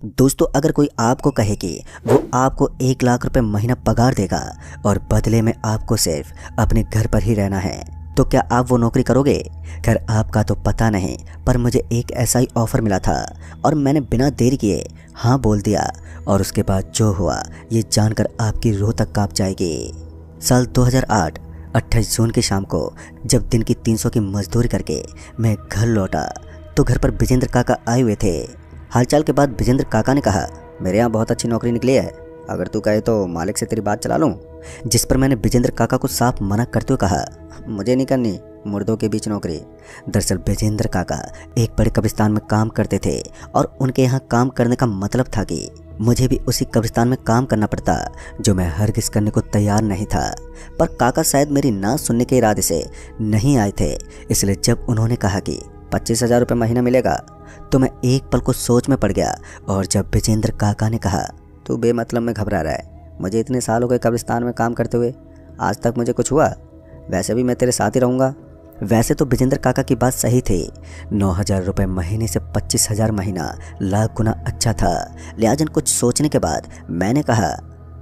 दोस्तों, अगर कोई आपको कहे कि वो आपको 1 लाख रुपए महीना पगार देगा और बदले में आपको सिर्फ अपने घर पर ही रहना है, तो क्या आप वो नौकरी करोगे? खैर, आपका तो पता नहीं, पर मुझे एक ऐसा ही ऑफर मिला था और मैंने बिना देरी किए हाँ बोल दिया। और उसके बाद जो हुआ ये जानकर आपकी रूह तक कांप जाएगी। साल 2008 28 जून की शाम को जब दिन की 300 की मजदूरी करके मैं घर लौटा तो घर पर विजेंद्र काका आए हुए थे। हालचाल के बाद विजेंद्र काका ने कहा, मेरे यहाँ बहुत अच्छी नौकरी निकली है, अगर तू कहे तो मालिक से तेरी बात चला लूँ। जिस पर मैंने विजेंद्र काका को साफ मना करते हुए कहा, मुझे नहीं करनी मुर्दों के बीच नौकरी। दरअसल विजेंद्र काका एक बड़े कब्रिस्तान में काम करते थे और उनके यहाँ काम करने का मतलब था कि मुझे भी उसी कब्रिस्तान में काम करना पड़ता, जो मैं हरगिज करने को तैयार नहीं था। पर काका शायद मेरी ना सुनने के इरादे से नहीं आए थे, इसलिए जब उन्होंने कहा कि 25,000 रुपये महीना मिलेगा तो मैं एक पल को सोच में पड़ गया। और जब विजेंद्र काका ने कहा, तू बेमतलब में घबरा रहा है, मुझे इतने साल हो गए कब्रिस्तान में काम करते हुए, आज तक मुझे कुछ हुआ? वैसे भी मैं तेरे साथ ही रहूँगा। वैसे तो विजेंद्र काका की बात सही थी, 9,000 रुपये महीने से 25,000 महीना लाख गुना अच्छा था। लिहाजा कुछ सोचने के बाद मैंने कहा,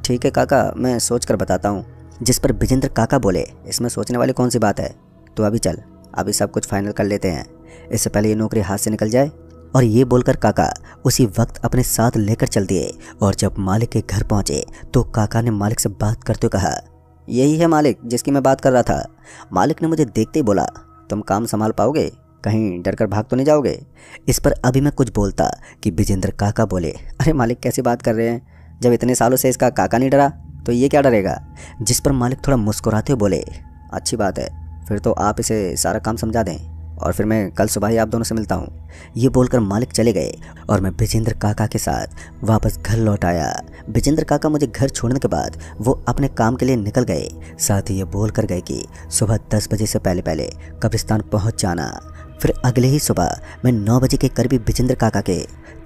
ठीक है काका, मैं सोच कर बताता हूँ। जिस पर विजेंद्र काका बोले, इसमें सोचने वाली कौन सी बात है, तो अभी चल, अभी सब कुछ फाइनल कर लेते हैं, इससे पहले ये नौकरी हाथ से निकल जाए। और ये बोलकर काका उसी वक्त अपने साथ लेकर चल दिए। और जब मालिक के घर पहुंचे तो काका ने मालिक से बात करते हुए कहा, यही है मालिक जिसकी मैं बात कर रहा था। मालिक ने मुझे देखते ही बोला, तुम काम संभाल पाओगे, कहीं डर कर भाग तो नहीं जाओगे? इस पर अभी मैं कुछ बोलता कि विजेंद्र काका बोले, अरे मालिक कैसी बात कर रहे हैं, जब इतने सालों से इसका काका नहीं डरा तो ये क्या डरेगा? जिस पर मालिक थोड़ा मुस्कुराते हुए बोले, अच्छी बात है, फिर तो आप इसे सारा काम समझा दें और फिर मैं कल सुबह ही आप दोनों से मिलता हूँ। ये बोलकर मालिक चले गए और मैं विजेंद्र काका के साथ वापस घर लौट आया। विजेंद्र काका मुझे घर छोड़ने के बाद वो अपने काम के लिए निकल गए। साथ ही ये बोल कर गए कि सुबह 10 बजे से पहले पहले कब्रिस्तान पहुँच जाना। फिर अगले ही सुबह मैं 9 बजे के करीब विजेंद्र काका के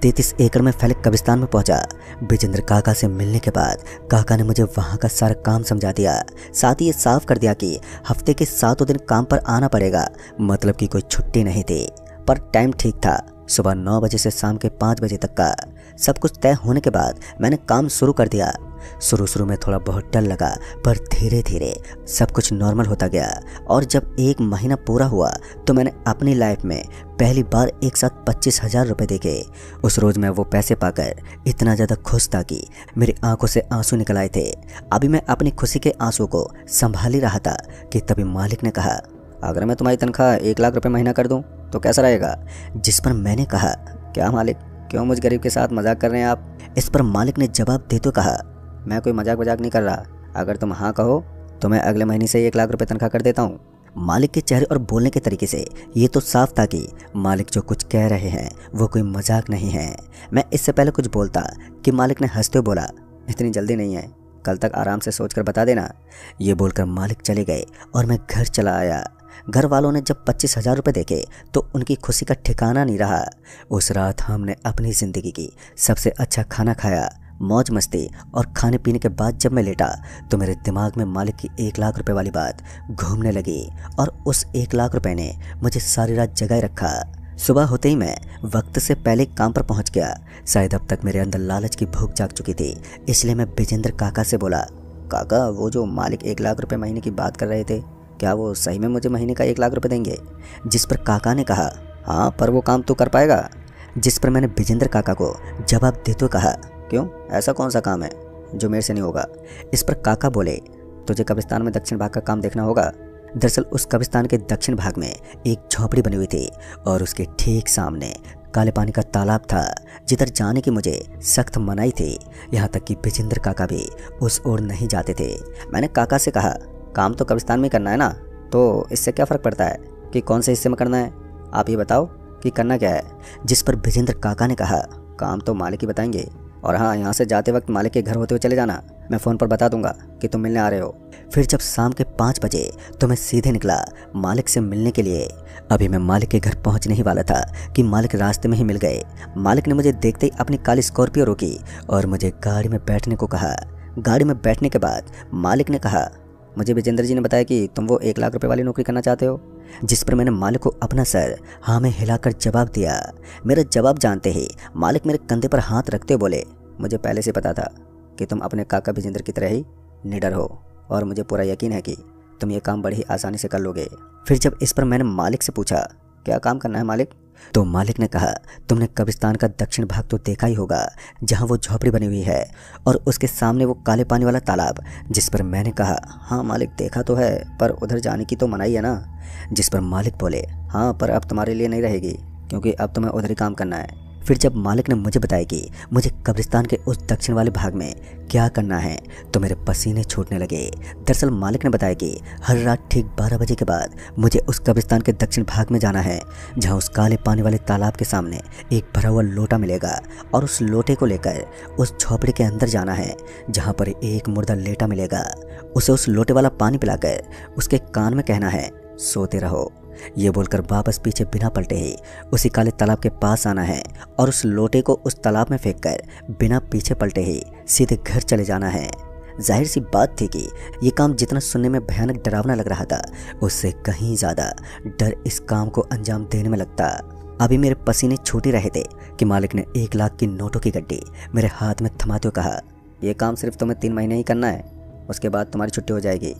33 एकड़ में फैले कब्रिस्तान में पहुंचा। विजेंद्र काका से मिलने के बाद काका ने मुझे वहां का सारा काम समझा दिया। साथ ही ये साफ कर दिया कि हफ्ते के 7 दिन काम पर आना पड़ेगा, मतलब कि कोई छुट्टी नहीं थी। पर टाइम ठीक था, सुबह 9 बजे से शाम के 5 बजे तक का। सब कुछ तय होने के बाद मैंने काम शुरू कर दिया। शुरू में थोड़ा बहुत डर लगा, पर धीरे धीरे सब कुछ नॉर्मल होता गया। और जब 1 महीना पूरा हुआ तो मैंने अपनी लाइफ में पहली बार एक साथ 25,000 रुपये देखे। उस रोज़ मैं वो पैसे पाकर इतना ज़्यादा खुश था कि मेरी आंखों से आंसू निकल आए थे। अभी मैं अपनी खुशी के आंसू को संभाल ही रहा था कि तभी मालिक ने कहा, अगर मैं तुम्हारी तनख्वाह 1 लाख रुपये महीना कर दूं तो कैसा रहेगा? जिस पर मैंने कहा, क्या मालिक, क्यों मुझ गरीब के साथ मजाक कर रहे हैं आप? इस पर मालिक ने जवाब देते हुए कहा, मैं कोई मजाक नहीं कर रहा, अगर तुम हाँ कहो तो मैं अगले महीने से 1 लाख रुपये तनख्वाह कर देता हूँ। मालिक के चेहरे और बोलने के तरीके से ये तो साफ था कि मालिक जो कुछ कह रहे हैं वो कोई मजाक नहीं है। मैं इससे पहले कुछ बोलता कि मालिक ने हंसते हुए बोला, इतनी जल्दी नहीं है, कल तक आराम से सोच कर बता देना। ये बोलकर मालिक चले गए और मैं घर चला आया। घर वालों ने जब 25,000 रुपये देखे तो उनकी खुशी का ठिकाना नहीं रहा। उस रात हमने अपनी ज़िंदगी की सबसे अच्छा खाना खाया, मौज मस्ती, और खाने पीने के बाद जब मैं लेटा तो मेरे दिमाग में मालिक की 1 लाख रुपए वाली बात घूमने लगी। और उस 1 लाख रुपए ने मुझे सारी रात जगाए रखा। सुबह होते ही मैं वक्त से पहले काम पर पहुंच गया। शायद अब तक मेरे अंदर लालच की भूख जाग चुकी थी, इसलिए मैं विजेंद्र काका से बोला, काका, वो जो मालिक 1 लाख रुपए महीने की बात कर रहे थे, क्या वो सही में मुझे महीने का 1 लाख रुपए देंगे? जिस पर काका ने कहा, हाँ, पर वो काम तो कर पाएगा? जिस पर मैंने विजेंद्र काका को जवाब देते हुए कहा, क्यों, ऐसा कौन सा काम है जो मेरे से नहीं होगा? इस पर काका बोले, तुझे कब्रिस्तान में दक्षिण भाग का काम देखना होगा। दरअसल उस कब्रिस्तान के दक्षिण भाग में एक झोपड़ी बनी हुई थी और उसके ठीक सामने काले पानी का तालाब था, जिधर जाने की मुझे सख्त मनाही थी। यहाँ तक कि विजेंद्र काका भी उस ओर नहीं जाते थे। मैंने काका से कहा, काम तो कब्रिस्तान में करना है ना, तो इससे क्या फ़र्क पड़ता है कि कौन से हिस्से में करना है? आप ये बताओ कि करना क्या है? जिस पर विजेंद्र काका ने कहा, काम तो मालिक ही बताएंगे, और हाँ, यहाँ से जाते वक्त मालिक के घर होते हुए चले जाना, मैं फ़ोन पर बता दूंगा कि तुम मिलने आ रहे हो। फिर जब शाम के 5 बजे तो मैं सीधे निकला मालिक से मिलने के लिए। अभी मैं मालिक के घर पहुंचने ही वाला था कि मालिक रास्ते में ही मिल गए। मालिक ने मुझे देखते ही अपनी काली स्कॉर्पियो रोकी और मुझे गाड़ी में बैठने को कहा। गाड़ी में बैठने के बाद मालिक ने कहा, मुझे विजेंद्र जी ने बताया कि तुम वो 1 लाख रुपए वाली नौकरी करना चाहते हो। जिस पर मैंने मालिक को अपना सर हाँ में हिलाकर जवाब दिया। मेरा जवाब जानते ही मालिक मेरे कंधे पर हाथ रखते बोले, मुझे पहले से पता था कि तुम अपने काका विजेंद्र की तरह ही निडर हो और मुझे पूरा यकीन है कि तुम ये काम बड़ी ही आसानी से कर लोगे। फिर जब इस पर मैंने मालिक से पूछा, क्या काम करना है मालिक, तो मालिक ने कहा, तुमने कब्रिस्तान का दक्षिण भाग तो देखा ही होगा जहाँ वो झोपड़ी बनी हुई है और उसके सामने वो काले पानी वाला तालाब। जिस पर मैंने कहा, हाँ मालिक देखा तो है, पर उधर जाने की तो मनाही है ना। जिस पर मालिक बोले, हाँ पर अब तुम्हारे लिए नहीं रहेगी क्योंकि अब तुम्हें उधर ही काम करना है। फिर जब मालिक ने मुझे बताया कि मुझे कब्रिस्तान के उस दक्षिण वाले भाग में क्या करना है तो मेरे पसीने छूटने लगे। दरअसल मालिक ने बताया कि हर रात ठीक 12 बजे के बाद मुझे उस कब्रिस्तान के दक्षिण भाग में जाना है जहां उस काले पानी वाले तालाब के सामने एक भरा हुआ लोटा मिलेगा और उस लोटे को लेकर उस झोपड़ी के अंदर जाना है जहाँ पर एक मुर्दा लेटा मिलेगा। उसे उस लोटे वाला पानी पिलाकर उसके कान में कहना है, सोते रहो। ये बोलकर वापस पीछे बिना पलटे ही उसी काले तालाब के पास आना है और उस लोटे को उस तालाब में फेंककर बिना पीछे पलटे ही सीधे घर चले जाना है। जाहिर सी बात थी कि ये काम जितना सुनने में भयानक डरावना लग रहा था उससे कहीं ज़्यादा डर इस काम को अंजाम देने में लगता। अभी मेरे पसीने छूट ही रहे थे कि मालिक ने 1 लाख की नोटों की गड्डी मेरे हाथ में थमाते हुए कहा, यह काम सिर्फ तुम्हें 3 महीने ही करना है, उसके बाद तुम्हारी छुट्टी हो जाएगी,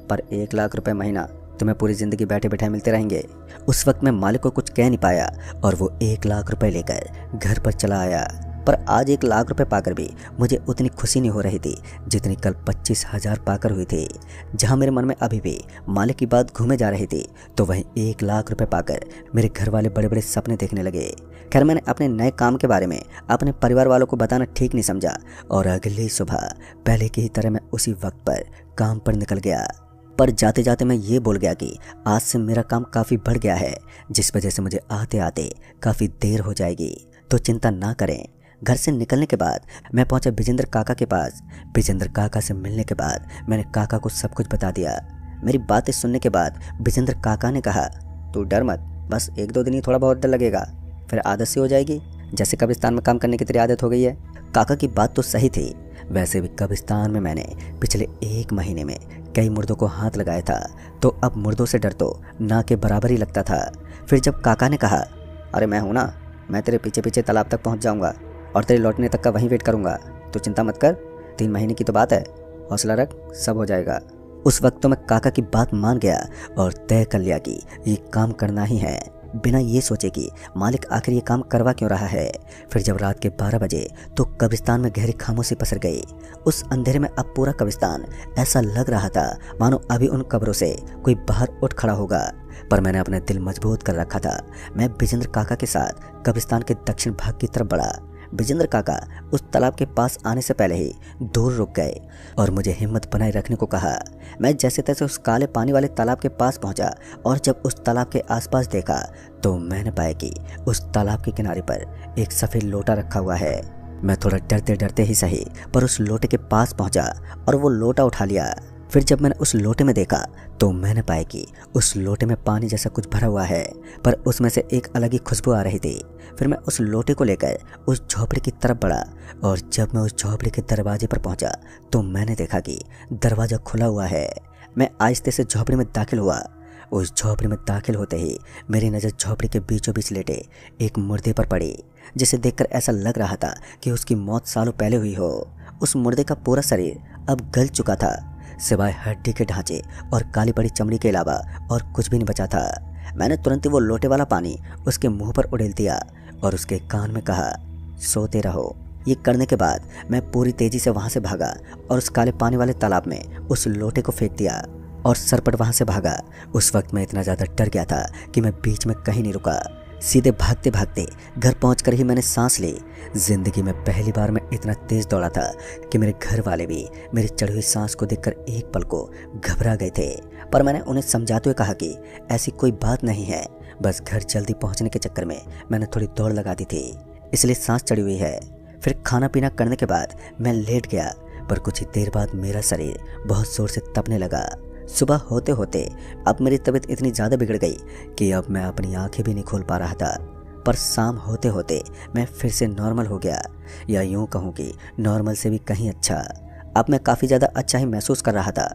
पर 1 लाख रुपए महीना तुम्हें पूरी ज़िंदगी बैठे बैठे मिलते रहेंगे। उस वक्त मैं मालिक को कुछ कह नहीं पाया और वो 1 लाख रुपए लेकर घर पर चला आया। पर आज 1 लाख रुपए पाकर भी मुझे उतनी खुशी नहीं हो रही थी जितनी कल 25,000 पाकर हुई थी। जहां मेरे मन में अभी भी मालिक की बात घूमे जा रही थी तो वहीं 1 लाख रुपए पाकर मेरे घर वाले बड़े बड़े सपने देखने लगे। खैर मैंने अपने नए काम के बारे में अपने परिवार वालों को बताना ठीक नहीं समझा और अगली सुबह पहले की ही तरह मैं उसी वक्त पर काम पर निकल गया। पर जाते जाते मैं ये बोल गया कि आज से मेरा काम काफ़ी बढ़ गया है जिस वजह से मुझे आते आते काफ़ी देर हो जाएगी, तो चिंता ना करें। घर से निकलने के बाद मैं पहुंचा विजेंद्र काका के पास। विजेंद्र काका से मिलने के बाद मैंने काका को सब कुछ बता दिया। मेरी बातें सुनने के बाद विजेंद्र काका ने कहा, तू डर मत, बस 1-2 दिन ही थोड़ा बहुत डर लगेगा, फिर आदत से हो जाएगी, जैसे कब्रिस्तान में काम करने की तेरी आदत हो गई है। काका की बात तो सही थी, वैसे भी कब्रिस्तान में मैंने पिछले 1 महीने में कई मुर्दों को हाथ लगाया था तो अब मुर्दों से डर तो ना के बराबर ही लगता था। फिर जब काका ने कहा, अरे मैं हूँ ना, मैं तेरे पीछे पीछे तालाब तक पहुँच जाऊँगा और तेरे लौटने तक का वहीं वेट करूँगा, तो चिंता मत कर, 3 महीने की तो बात है, हौसला रख, सब हो जाएगा। उस वक्त तो मैं काका की बात मान गया और तय कर लिया कि ये काम करना ही है, बिना ये सोचे कि मालिक आखिर ये काम करवा क्यों रहा है। फिर जब रात के 12 बजे तो कब्रिस्तान में गहरी खामोशी पसर गई। उस अंधेरे में अब पूरा कब्रिस्तान ऐसा लग रहा था मानो अभी उन कब्रों से कोई बाहर उठ खड़ा होगा। पर मैंने अपना दिल मजबूत कर रखा था। मैं विजेंद्र काका के साथ कब्रिस्तान के दक्षिण भाग की तरफ बढ़ा। विजेंद्र काका उस तालाब के पास आने से पहले ही दूर रुक गए और मुझे हिम्मत बनाए रखने को कहा। मैं जैसे तैसे उस काले पानी वाले तालाब के पास पहुंचा और जब उस तालाब के आसपास देखा तो मैंने पाया कि उस तालाब के किनारे पर एक सफ़ेद लोटा रखा हुआ है। मैं थोड़ा डरते डरते ही सही पर उस लोटे के पास पहुंचा और वो लोटा उठा लिया। फिर जब मैंने उस लोटे में देखा तो मैंने पाया कि उस लोटे में पानी जैसा कुछ भरा हुआ है, पर उसमें से एक अलग ही खुशबू आ रही थी। फिर मैं उस लोटे को लेकर उस झोपड़ी की तरफ बढ़ा और जब मैं उस झोपड़ी के दरवाजे पर पहुंचा तो मैंने देखा कि दरवाज़ा खुला हुआ है। मैं आहिस्ते से झोपड़ी में दाखिल हुआ। उस झोपड़ी में दाखिल होते ही मेरी नज़र झोपड़ी के बीचों बीच लेटे एक मुर्दे पर पड़ी, जिसे देखकर ऐसा लग रहा था कि उसकी मौत सालों पहले हुई हो। उस मुर्दे का पूरा शरीर अब गल चुका था, सिवाय हड्डी के ढांचे और काली पड़ी चमड़ी के अलावा और कुछ भी नहीं बचा था। मैंने तुरंत ही वो लोटे वाला पानी उसके मुंह पर उड़ेल दिया और उसके कान में कहा, सोते रहो। ये करने के बाद मैं पूरी तेजी से वहाँ से भागा और उस काले पानी वाले तालाब में उस लोटे को फेंक दिया और सरपट वहाँ से भागा। उस वक्त मैं इतना ज़्यादा डर गया था कि मैं बीच में कहीं नहीं रुका। सीधे भागते भागते घर पहुंचकर ही मैंने सांस ली। जिंदगी में पहली बार मैं इतना तेज दौड़ा था कि मेरे घर वाले भी मेरी चढ़ी हुई सांस को देखकर एक पल को घबरा गए थे। पर मैंने उन्हें समझाते हुए कहा कि ऐसी कोई बात नहीं है, बस घर जल्दी पहुंचने के चक्कर में मैंने थोड़ी दौड़ लगा दी थी, इसलिए सांस चढ़ी हुई है। फिर खाना पीना करने के बाद मैं लेट गया, पर कुछ ही देर बाद मेरा शरीर बहुत जोर से तपने लगा। सुबह होते होते अब मेरी तबीयत इतनी ज़्यादा बिगड़ गई कि अब मैं अपनी आंखें भी नहीं खोल पा रहा था। पर शाम होते होते मैं फिर से नॉर्मल हो गया, या यूँ कहूँ कि नॉर्मल से भी कहीं अच्छा। अब मैं काफ़ी ज़्यादा अच्छा ही महसूस कर रहा था।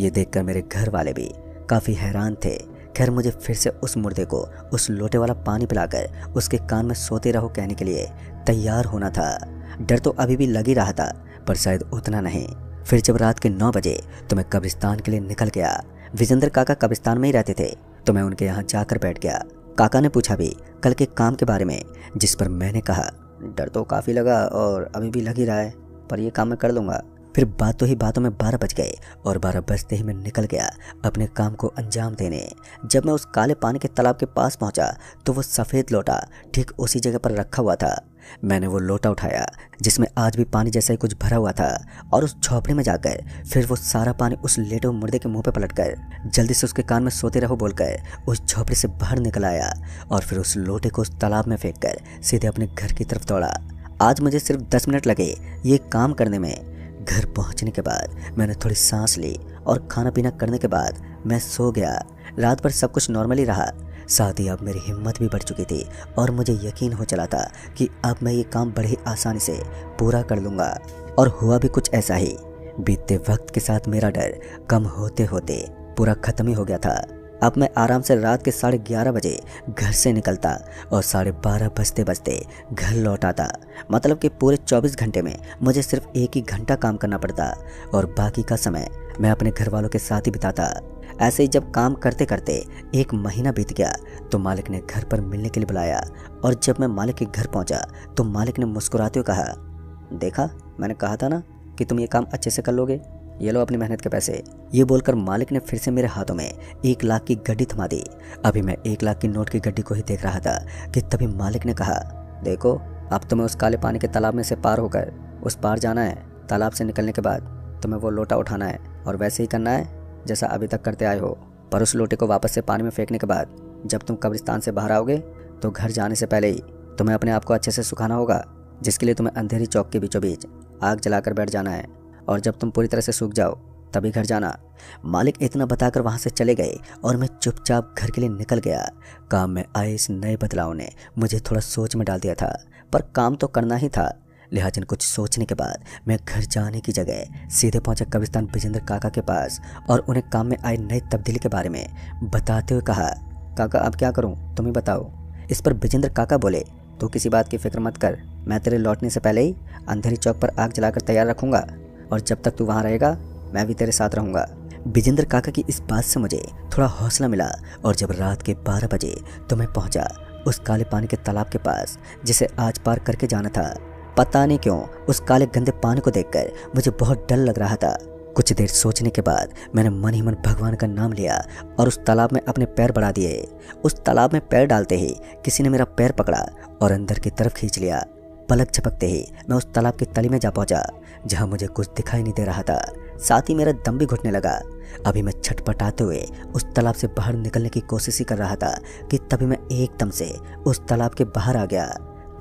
ये देखकर मेरे घर वाले भी काफ़ी हैरान थे खैर मुझे फिर से उस मुर्दे को उस लोटे वाला पानी पिलाकर उसके कान में सोते रहो कहने के लिए तैयार होना था। डर तो अभी भी लग ही रहा था, पर शायद उतना नहीं। फिर जब रात के 9 बजे तो मैं कब्रिस्तान के लिए निकल गया। विजेंद्र काका कब्रिस्तान में ही रहते थे, तो मैं उनके यहाँ जाकर बैठ गया। काका ने पूछा भी कल के काम के बारे में, जिस पर मैंने कहा डर तो काफ़ी लगा और अभी भी लग ही रहा है, पर ये काम मैं कर लूँगा। फिर बातों ही बातों में 12 बज गए और 12 बजते ही मैं निकल गया अपने काम को अंजाम देने। जब मैं उस काले पानी के तालाब के पास पहुंचा तो वो सफ़ेद लोटा ठीक उसी जगह पर रखा हुआ था। मैंने वो लोटा उठाया जिसमें आज भी पानी जैसा ही कुछ भरा हुआ था, और उस झोपड़ी में जाकर फिर वो सारा पानी उस लेटे हुए मुर्दे के मुंह पे पलटकर जल्दी से उसके कान में सोते रहो बोलकर उस झोपड़ी से बाहर निकल आया, और फिर उस लोटे को उस तालाब में फेंक कर सीधे अपने घर की तरफ दौड़ा। आज मुझे सिर्फ 10 मिनट लगे ये काम करने में। घर पहुंचने के बाद मैंने थोड़ी सांस ली और खाना पीना करने के बाद मैं सो गया। रात भर सब कुछ नॉर्मली रहा, साथ ही अब मेरी हिम्मत भी बढ़ चुकी थी और मुझे यकीन हो चला था कि अब मैं ये काम बड़े ही आसानी से पूरा कर लूँगा। और हुआ भी कुछ ऐसा ही। बीतते वक्त के साथ मेरा डर कम होते होते पूरा ख़त्म ही हो गया था। अब मैं आराम से रात के 11:30 बजे घर से निकलता और 12:30 बजते बजते घर लौट आता। मतलब कि पूरे 24 घंटे में मुझे सिर्फ एक ही घंटा काम करना पड़ता और बाकी का समय मैं अपने घर वालों के साथ ही बिताता। ऐसे ही जब काम करते करते 1 महीना बीत गया तो मालिक ने घर पर मिलने के लिए बुलाया, और जब मैं मालिक के घर पहुंचा तो मालिक ने मुस्कुराते हुए कहा, देखा मैंने कहा था ना कि तुम ये काम अच्छे से कर लोगे, ये लो अपनी मेहनत के पैसे। ये बोलकर मालिक ने फिर से मेरे हाथों में 1 लाख की गड्डी थमा दी। अभी मैं 1 लाख की नोट की गड्डी को ही देख रहा था कि तभी मालिक ने कहा, देखो अब तुम्हें उस काले पानी के तालाब में से पार होकर उस पार जाना है। तालाब से निकलने के बाद तुम्हें वो लोटा उठाना है और वैसे ही करना है जैसा अभी तक करते आए हो, पर उस लोटे को वापस से पानी में फेंकने के बाद जब तुम कब्रिस्तान से बाहर आओगे तो घर जाने से पहले ही तुम्हें अपने आप को अच्छे से सुखाना होगा, जिसके लिए तुम्हें अंधेरी चौक के बीचों बीच आग जलाकर बैठ जाना है, और जब तुम पूरी तरह से सूख जाओ तभी घर जाना। मालिक इतना बताकर वहाँ से चले गए और मैं चुपचाप घर के लिए निकल गया। काम में आए इस नए बदलाव ने मुझे थोड़ा सोच में डाल दिया था, पर काम तो करना ही था। लिहाजा कुछ सोचने के बाद मैं घर जाने की जगह सीधे पहुंचा कब्रिस्तान विजेंद्र काका के पास और उन्हें काम में आए नई तब्दीली के बारे में बताते हुए कहा, काका अब क्या करूं तुम ही बताओ। इस पर विजेंद्र काका बोले, तू किसी बात की फिक्र मत कर, मैं तेरे लौटने से पहले ही अंधेरी चौक पर आग जलाकर तैयार रखूंगा, और जब तक तू वहाँ रहेगा मैं भी तेरे साथ रहूँगा। विजेंद्र काका की इस बात से मुझे थोड़ा हौसला मिला, और जब रात के 12 बजे तो मैं पहुँचा उस काले पानी के तालाब के पास जिसे आज पार करके जाना था। पता नहीं क्यों उस काले गंदे पानी को देखकर मुझे बहुत डर लग रहा था। कुछ देर सोचने के बाद मैंने मन ही मन भगवान का नाम लिया और उस तालाब में अपने पैर बढ़ा दिए। उस तालाब में पैर डालते ही किसी ने मेरा पैर पकड़ा और अंदर की तरफ खींच लिया। पलक झपकते ही मैं उस तालाब की तली में जा पहुंचा जहां मुझे कुछ दिखाई नहीं दे रहा था, साथ ही मेरा दम भी घुटने लगा। अभी मैं छटपटाते हुए उस तालाब से बाहर निकलने की कोशिश ही कर रहा था कि तभी मैं एकदम से उस तालाब के बाहर आ गया।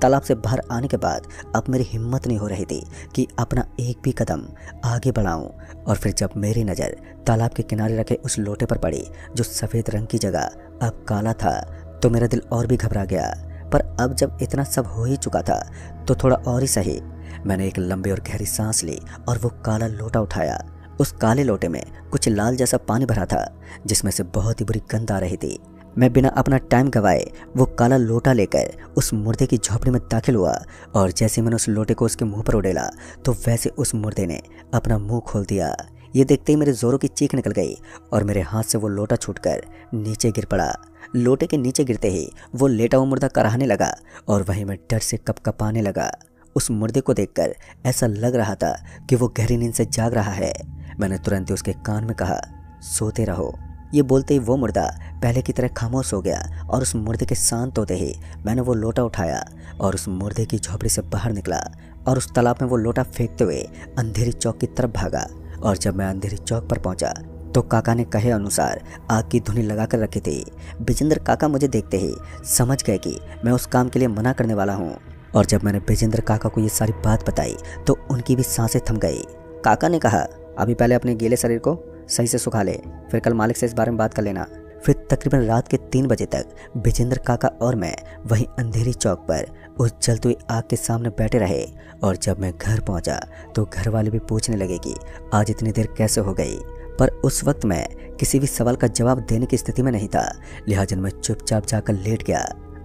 तालाब से बाहर आने के बाद अब मेरी हिम्मत नहीं हो रही थी कि अपना एक भी कदम आगे बढ़ाऊं, और फिर जब मेरी नज़र तालाब के किनारे रखे उस लोटे पर पड़ी जो सफ़ेद रंग की जगह अब काला था, तो मेरा दिल और भी घबरा गया। पर अब जब इतना सब हो ही चुका था तो थोड़ा और ही सही। मैंने एक लंबी और गहरी सांस ली और वो काला लोटा उठाया। उस काले लोटे में कुछ लाल जैसा पानी भरा था जिसमें से बहुत ही बुरी गंध आ रही थी। मैं बिना अपना टाइम गवाए वो काला लोटा लेकर उस मुर्दे की झोपड़ी में दाखिल हुआ, और जैसे मैंने उस लोटे को उसके मुंह पर उड़ेला तो वैसे उस मुर्दे ने अपना मुंह खोल दिया। ये देखते ही मेरे जोरों की चीख निकल गई और मेरे हाथ से वो लोटा छूटकर नीचे गिर पड़ा। लोटे के नीचे गिरते ही वो लेटा हुआ मुर्दा कराहने लगा और वहीं मैं डर से कपकपाने लगा। उस मुर्दे को देखकर ऐसा लग रहा था कि वो गहरी नींद से जाग रहा है। मैंने तुरंत ही उसके कान में कहा, सोते रहो। ये बोलते ही वो मुर्दा पहले की तरह खामोश हो गया, और उस मुर्दे के शांत होते ही मैंने वो लोटा उठाया और उस मुर्दे की झोपड़ी से बाहर निकला और उस तालाब में वो लोटा फेंकते हुए अंधेरी चौक की तरफ भागा। और जब मैं अंधेरी चौक पर पहुंचा तो काका ने कहे अनुसार आग की धुनी लगाकर रखी थी। विजेंद्र काका मुझे देखते ही समझ गए कि मैं उस काम के लिए मना करने वाला हूँ, और जब मैंने विजेंद्र काका को ये सारी बात बताई तो उनकी भी सांसें थम गई। काका ने कहा, अभी पहले अपने गीले शरीर को सही से सुखा ले, फिर कल मालिक से इस बारे में बात कर लेना। फिर तकरीबन रात के 3 बजे तक विजेंद्र काका और मैं वहीं अंधेरी चौक पर उस जलती हुई आग के सामने बैठे रहे। और जब मैं घर पहुंचा तो घर वाले भी पूछने लगे कि आज इतनी देर कैसे हो गई, पर उस वक्त मैं किसी भी सवाल का जवाब देने की स्थिति में नहीं था, लिहाजा मैं चुपचाप जाकर लेट गया।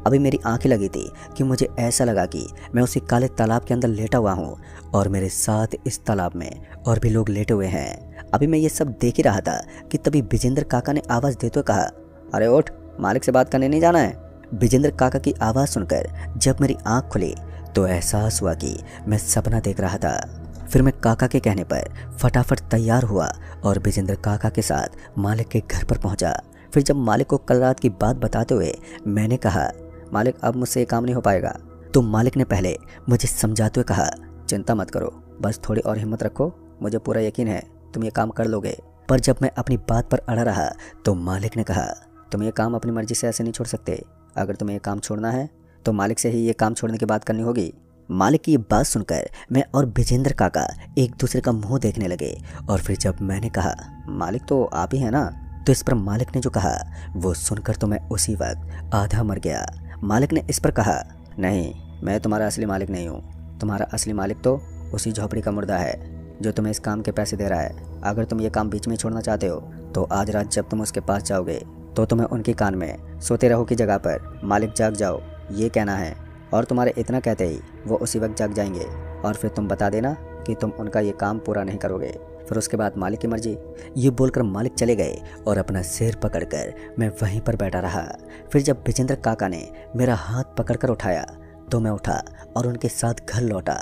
अभी मेरी आंखें लगी थी कि मुझे ऐसा लगा कि मैं उसी काले तालाब के अंदर लेटा हुआ हूँ और मेरे साथ इस तालाब में और भी लोग लेटे हुए हैं। अभी मैं ये सब देख ही रहा था कि तभी विजेंद्र काका ने आवाज़ देते हुए कहा, अरे उठ, मालिक से बात करने नहीं जाना है। विजेंद्र काका की आवाज़ सुनकर जब मेरी आंख खुली तो एहसास हुआ कि मैं सपना देख रहा था। फिर मैं काका के कहने पर फटाफट तैयार हुआ और विजेंद्र काका के साथ मालिक के घर पर पहुंचा। फिर जब मालिक को कल रात की बात बताते हुए मैंने कहा, मालिक अब मुझसे ये काम नहीं हो पाएगा, तो मालिक ने पहले मुझे समझाते हुए कहा, चिंता मत करो, बस थोड़ी और हिम्मत रखो, मुझे पूरा यकीन है तुम ये काम कर लोगे। पर जब मैं अपनी बात पर अड़ा रहा तो मालिक ने कहा, तुम ये काम अपनी मर्जी से ऐसे नहीं छोड़ सकते, अगर तुम्हें ये काम छोड़ना है तो मालिक से ही ये काम छोड़ने की बात करनी होगी। मालिक की ये बात सुनकर मैं और विजेंद्र काका एक दूसरे का मुंह देखने लगे और फिर जब मैंने कहा, मालिक तो आप ही हैं ना, तो इस पर मालिक ने जो कहा वो सुनकर तो मैं उसी वक्त आधा मर गया। मालिक ने इस पर कहा, नहीं, मैं तुम्हारा असली मालिक नहीं हूँ, तुम्हारा असली मालिक तो उसी झोपड़ी का मुर्दा है जो तुम्हें इस काम के पैसे दे रहा है। अगर तुम ये काम बीच में छोड़ना चाहते हो तो आज रात जब तुम उसके पास जाओगे तो तुम्हें उनके कान में सोते रहो की जगह पर मालिक जाग जाओ ये कहना है, और तुम्हारे इतना कहते ही वो उसी वक्त जाग जाएंगे और फिर तुम बता देना कि तुम उनका ये काम पूरा नहीं करोगे, फिर उसके बाद मालिक की मर्जी। ये बोलकर मालिक चले गए और अपना सिर पकड़कर मैं वहीं पर बैठा रहा। फिर जब विजेंद्र काका ने मेरा हाथ पकड़कर उठाया तो मैं उठा और उनके साथ घर लौटा।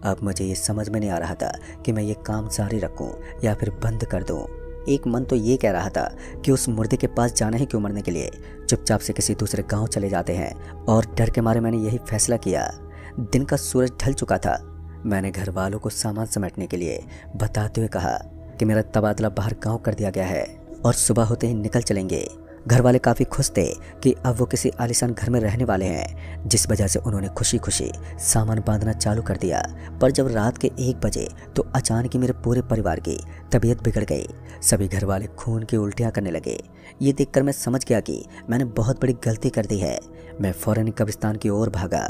अब मुझे ये समझ में नहीं आ रहा था कि मैं ये काम जारी रखूं या फिर बंद कर दूं। एक मन तो ये कह रहा था कि उस मुर्दे के पास जाना ही क्यों मरने के लिए, चुपचाप से किसी दूसरे गांव चले जाते हैं, और डर के मारे मैंने यही फैसला किया। दिन का सूरज ढल चुका था। मैंने घर वालों को सामान समेटने के लिए बताते हुए कहा कि मेरा तबादला बाहर गांव कर दिया गया है और सुबह होते ही निकल चलेंगे। घर वाले काफ़ी खुश थे कि अब वो किसी आलीशान घर में रहने वाले हैं, जिस वजह से उन्होंने खुशी खुशी सामान बांधना चालू कर दिया। पर जब रात के 1 बजे तो अचानक ही मेरे पूरे परिवार की तबीयत बिगड़ गई। सभी घर वाले खून की उल्टियाँ करने लगे। ये देखकर मैं समझ गया कि मैंने बहुत बड़ी गलती कर दी है। मैं फौरन कब्रिस्तान की ओर भागा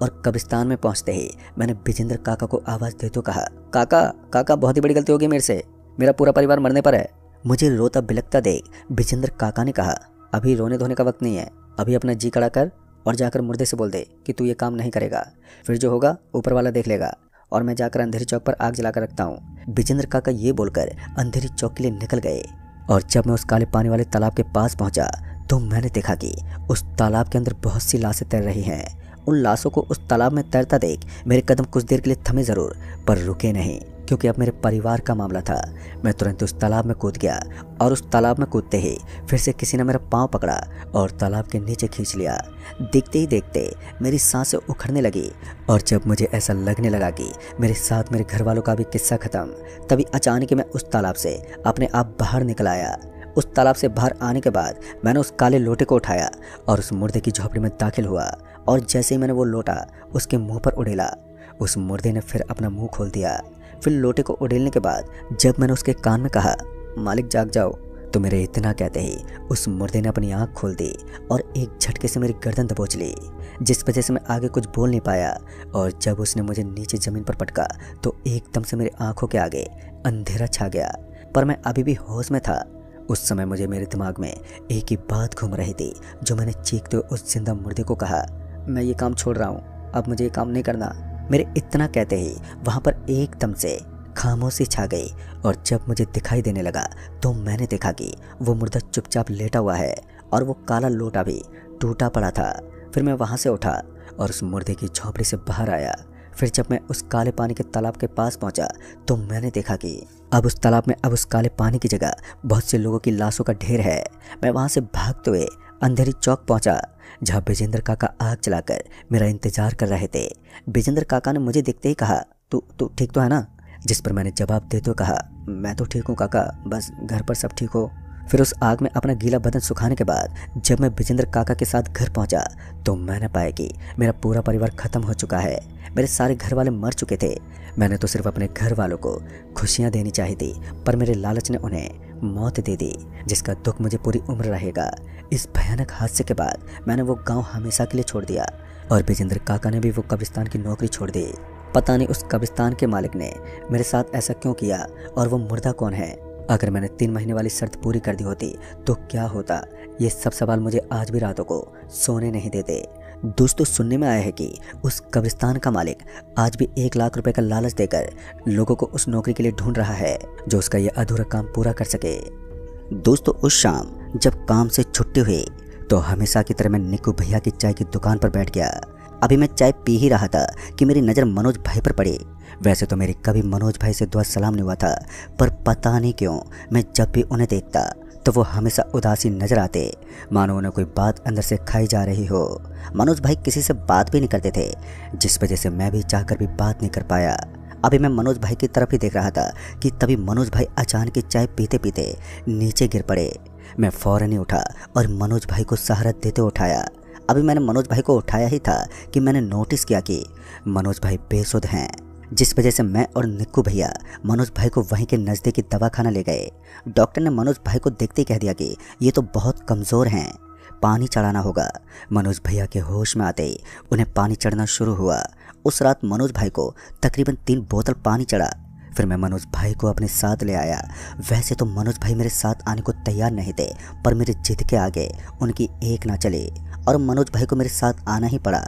और कब्रिस्तान में पहुंचते ही मैंने विजेंद्र काका को आवाज़ देते हुए कहा, काका काका, बहुत ही बड़ी गलती हो गई मेरे से, मेरा पूरा परिवार मरने पर है। मुझे रोता बिलखता देख विजेंद्र काका ने कहा, अभी रोने धोने का वक्त नहीं है, अभी अपना जी खड़ा कर और जाकर मुर्दे से बोल दे कि तू ये काम नहीं करेगा, फिर जो होगा ऊपर वाला देख लेगा, और मैं जाकर अंधेरी चौक पर आग जलाकर रखता हूँ। विजेंद्र काका ये बोलकर अंधेरी चौक के लिए निकल गए और जब मैं उस काले पानी वाले तालाब के पास पहुंचा तो मैंने देखा कि उस तालाब के अंदर बहुत सी लाशें तैर रही हैं। उन लाशों को उस तालाब में तैरता देख मेरे कदम कुछ देर के लिए थमे ज़रूर, पर रुके नहीं, क्योंकि अब मेरे परिवार का मामला था। मैं तुरंत उस तालाब में कूद गया और उस तालाब में कूदते ही फिर से किसी ने मेरा पाँव पकड़ा और तालाब के नीचे खींच लिया। देखते ही देखते मेरी सांसें उखड़ने लगी और जब मुझे ऐसा लगने लगा कि मेरे साथ मेरे घर वालों का भी किस्सा ख़त्म, तभी अचानक ही मैं उस तालाब से अपने आप बाहर निकल आया। उस तालाब से बाहर आने के बाद मैंने उस काले लोटे को उठाया और उस मुर्दे की झोपड़ी में दाखिल हुआ, और जैसे ही मैंने वो लोटा उसके मुंह पर उड़ेला, उस मुर्दे ने फिर अपना मुंह खोल दिया। फिर लोटे को उड़ेलने के बाद जब मैंने उसके कान में कहा, मालिक जाग जाओ, तो मेरे इतना कहते ही उस मुर्दे ने अपनी आंख खोल दी और एक झटके से मेरी गर्दन दबोच ली, जिस वजह से मैं आगे कुछ बोल नहीं पाया। और जब उसने मुझे नीचे ज़मीन पर पटका तो एकदम से मेरी आंखों के आगे अंधेरा छा गया, पर मैं अभी भी होश में था। उस समय मुझे मेरे दिमाग में एक ही बात घूम रही थी, जो मैंने चीखते हुए उस जिंदा मुर्दे को कहा, मैं ये काम छोड़ रहा हूँ, अब मुझे ये काम नहीं करना। मेरे इतना कहते ही वहाँ पर एकदम से खामोशी छा गई और जब मुझे दिखाई देने लगा तो मैंने देखा कि वो मुर्दा चुपचाप लेटा हुआ है और वो काला लोटा भी टूटा पड़ा था। फिर मैं वहाँ से उठा और उस मुर्दे की झोपड़ी से बाहर आया। फिर जब मैं उस काले पानी के तालाब के पास पहुंचा तो मैंने देखा कि अब उस तालाब में अब उस काले पानी की जगह बहुत से लोगों की लाशों का ढेर है। मैं वहाँ से भागते हुए अंधेरी चौक पहुंचा, जहाँ विजेंद्र काका आग जलाकर मेरा इंतजार कर रहे थे। विजेंद्र काका ने मुझे देखते ही कहा, तू ठीक तो है ना? जिस पर मैंने जवाब देते हुए कहा, मैं तो ठीक हूँ काका, बस घर पर सब ठीक हो। फिर उस आग में अपना गीला बदन सुखाने के बाद जब मैं विजेंद्र काका के साथ घर पहुंचा तो मैंने पाया कि मेरा पूरा परिवार खत्म हो चुका है। मेरे सारे घर वाले मर चुके थे। मैंने तो सिर्फ अपने घर वालों को खुशियां देनी चाहिए थी, पर मेरे लालच ने उन्हें मौत दे दी, जिसका दुख मुझे पूरी उम्र रहेगा। इस भयानक हादसे के बाद मैंने वो गाँव हमेशा के लिए छोड़ दिया और विजेंद्र काका ने भी वो कब्रिस्तान की नौकरी छोड़ दी। पता नहीं उस कब्रिस्तान के मालिक ने मेरे साथ ऐसा क्यों किया और वो मुर्दा कौन है, अगर मैंने 3 महीने वाली शर्त पूरी कर दी होती तो क्या होता? ये सब सवाल मुझे आज भी रातों को सोने नहीं देते। दोस्तों, सुनने में आया है कि उस कब्रिस्तान का मालिक आज भी 1 लाख रुपए का लालच देकर लोगों को उस नौकरी के लिए ढूंढ रहा है जो उसका ये अधूरा काम पूरा कर सके। दोस्तों, उस शाम जब काम से छुट्टी हुई तो हमेशा की तरह मैं निक्कू भैया की चाय की दुकान पर बैठ गया। अभी मैं चाय पी ही रहा था कि मेरी नज़र मनोज भाई पर पड़ी। वैसे तो मेरी कभी मनोज भाई से दुआ सलाम नहीं हुआ था, पर पता नहीं क्यों मैं जब भी उन्हें देखता तो वो हमेशा उदासी नजर आते, मानो उन्हें कोई बात अंदर से खाई जा रही हो। मनोज भाई किसी से बात भी नहीं करते थे, जिस वजह से मैं भी चाहकर भी बात नहीं कर पाया। अभी मैं मनोज भाई की तरफ ही देख रहा था कि तभी मनोज भाई अचानक चाय पीते पीते नीचे गिर पड़े। मैं फौरन ही उठा और मनोज भाई को सहारा देते उठाया। अभी मैंने मनोज भाई को उठाया ही था कि मैंने नोटिस किया कि मनोज भाई बेसुध हैं, जिस वजह से मैं और निक्कू भैया मनोज भाई को वहीं के नज़दीकी दवाखाना ले गए। डॉक्टर ने मनोज भाई को देखते ही कह दिया कि ये तो बहुत कमज़ोर हैं, पानी चढ़ाना होगा। मनोज भैया के होश में आते ही उन्हें पानी चढ़ना शुरू हुआ। उस रात मनोज भाई को तकरीबन 3 बोतल पानी चढ़ा। फिर मैं मनोज भाई को अपने साथ ले आया। वैसे तो मनोज भाई मेरे साथ आने को तैयार नहीं थे, पर मेरी जिद के आगे उनकी एक ना चली और मनोज भाई को मेरे साथ आना ही पड़ा।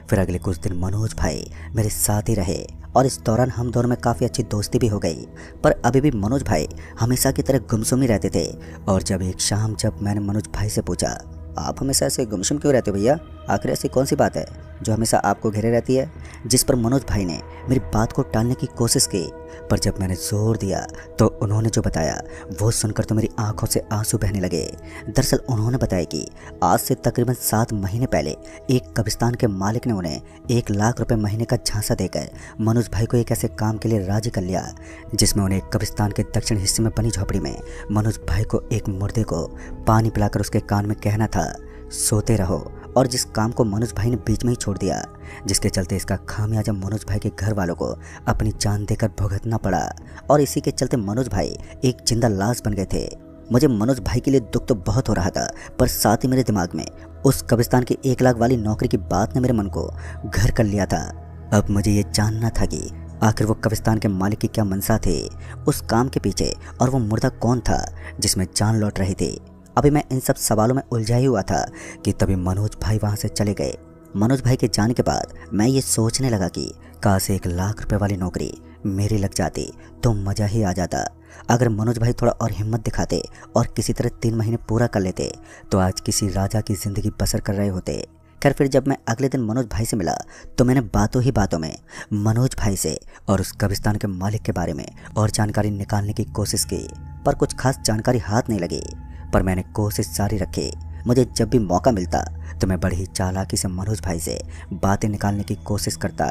फिर अगले कुछ दिन मनोज भाई मेरे साथ ही रहे और इस दौरान हम दोनों में काफ़ी अच्छी दोस्ती भी हो गई। पर अभी भी मनोज भाई हमेशा की तरह गुमसुम ही रहते थे। और जब एक शाम जब मैंने मनोज भाई से पूछा, आप हमेशा ऐसे गुमसुम क्यों रहते हो भैया? आखिर ऐसी कौन सी बात है जो हमेशा आपको घेरे रहती है? जिस पर मनोज भाई ने मेरी बात को टालने की कोशिश की, पर जब मैंने जोर दिया तो उन्होंने जो बताया वो सुनकर तो मेरी आंखों से आंसू बहने लगे। दरअसल उन्होंने बताया कि आज से तकरीबन 7 महीने पहले एक कब्रिस्तान के मालिक ने उन्हें 1 लाख रुपए महीने का झांसा देकर मनोज भाई को एक ऐसे काम के लिए राजी कर लिया जिसमें उन्हें कब्रिस्तान के दक्षिण हिस्से में बनी झोपड़ी में मनोज भाई को एक मुर्दे को पानी पिलाकर उसके कान में कहना था, सोते रहो। और जिस काम को मनोज भाई ने बीच में ही छोड़ दिया, जिसके चलते इसका खामियाजा मनोज भाई के घर वालों को अपनी जान देकर भुगतना पड़ा। और इसी के चलते मनोज भाई एक जिंदा लाश बन गए थे। मुझे मनोज भाई के लिए दुख तो बहुत हो रहा था, पर साथ ही मेरे दिमाग में उस कब्रिस्तान की 1 लाख वाली नौकरी की बात ने मेरे मन को घर कर लिया था। अब मुझे ये जानना था कि आखिर वो कब्रिस्तान के मालिक की क्या मंशा थे उस काम के पीछे, और वो मुर्दा कौन था जिसमें जान लौट रही थी। अभी मैं इन सब सवालों में उलझा ही हुआ था कि तभी मनोज भाई वहाँ से चले गए। मनोज भाई के जाने के बाद मैं ये सोचने लगा कि काश 1 लाख रुपए वाली नौकरी मेरी लग जाती तो मज़ा ही आ जाता। अगर मनोज भाई थोड़ा और हिम्मत दिखाते और किसी तरह 3 महीने पूरा कर लेते तो आज किसी राजा की ज़िंदगी बसर कर रहे होते। खैर, फिर जब मैं अगले दिन मनोज भाई से मिला तो मैंने बातों ही बातों में मनोज भाई से और उस कब्रिस्तान के मालिक के बारे में और जानकारी निकालने की कोशिश की, पर कुछ खास जानकारी हाथ नहीं लगी। पर मैंने कोशिश जारी रखी। मुझे जब भी मौका मिलता तो मैं बड़ी ही चालाकी से मनोज भाई से बातें निकालने की कोशिश करता,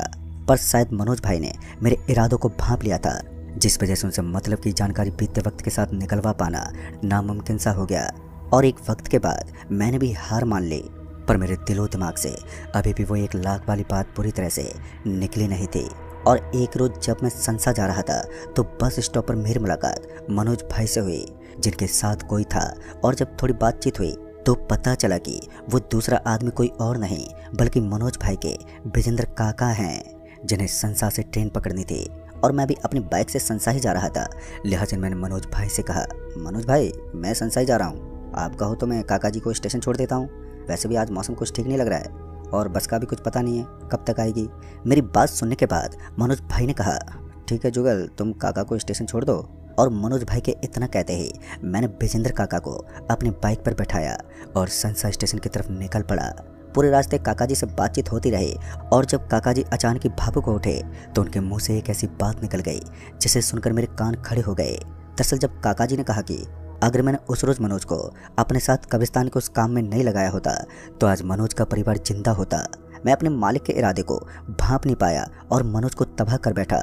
पर शायद मनोज भाई ने मेरे इरादों को भांप लिया था, जिस वजह से उनसे मतलब की जानकारी बीतते वक्त के साथ निकलवा पाना नामुमकिन सा हो गया। और एक वक्त के बाद मैंने भी हार मान ली, पर मेरे दिलो दिमाग से अभी भी वो 1 लाख वाली बात पूरी तरह से निकली नहीं थी। और एक रोज़ जब मैं संसा जा रहा था तो बस स्टॉप पर मेरी मुलाकात मनोज भाई से हुई, जिनके साथ कोई था। और जब थोड़ी बातचीत हुई तो पता चला कि वो दूसरा आदमी कोई और नहीं बल्कि मनोज भाई के विजेंद्र काका हैं, जिन्हें संसा से ट्रेन पकड़नी थी। और मैं भी अपनी बाइक से संसा ही जा रहा था, लिहाजा मैंने मनोज भाई से कहा, मनोज भाई मैं संसा ही जा रहा हूँ, आप कहो तो मैं काका जी को स्टेशन छोड़ देता हूँ। वैसे भी आज मौसम कुछ ठीक नहीं लग रहा है और बस का भी कुछ पता नहीं है कब तक आएगी। मेरी बात सुनने के बाद मनोज भाई ने कहा, ठीक है जुगल, तुम काका को स्टेशन छोड़ दो। और मनोज भाई के इतना कहते ही मैंने विजेंद्र काका को अपनी बाइक पर बैठाया और संसा स्टेशन की तरफ निकल पड़ा। पूरे रास्ते काका जी से बातचीत होती रही और जब काका जी अचानक ही भावुक हो उठे तो उनके मुंह से एक ऐसी बात निकल गई जिसे सुनकर मेरे कान खड़े हो गए। दरअसल जब काका जी ने कहा कि अगर मैंने उस रोज़ मनोज को अपने साथ कब्रिस्तान के उस काम में नहीं लगाया होता तो आज मनोज का परिवार जिंदा होता। मैं अपने मालिक के इरादे को भांप नहीं पाया और मनोज को तबाह कर बैठा।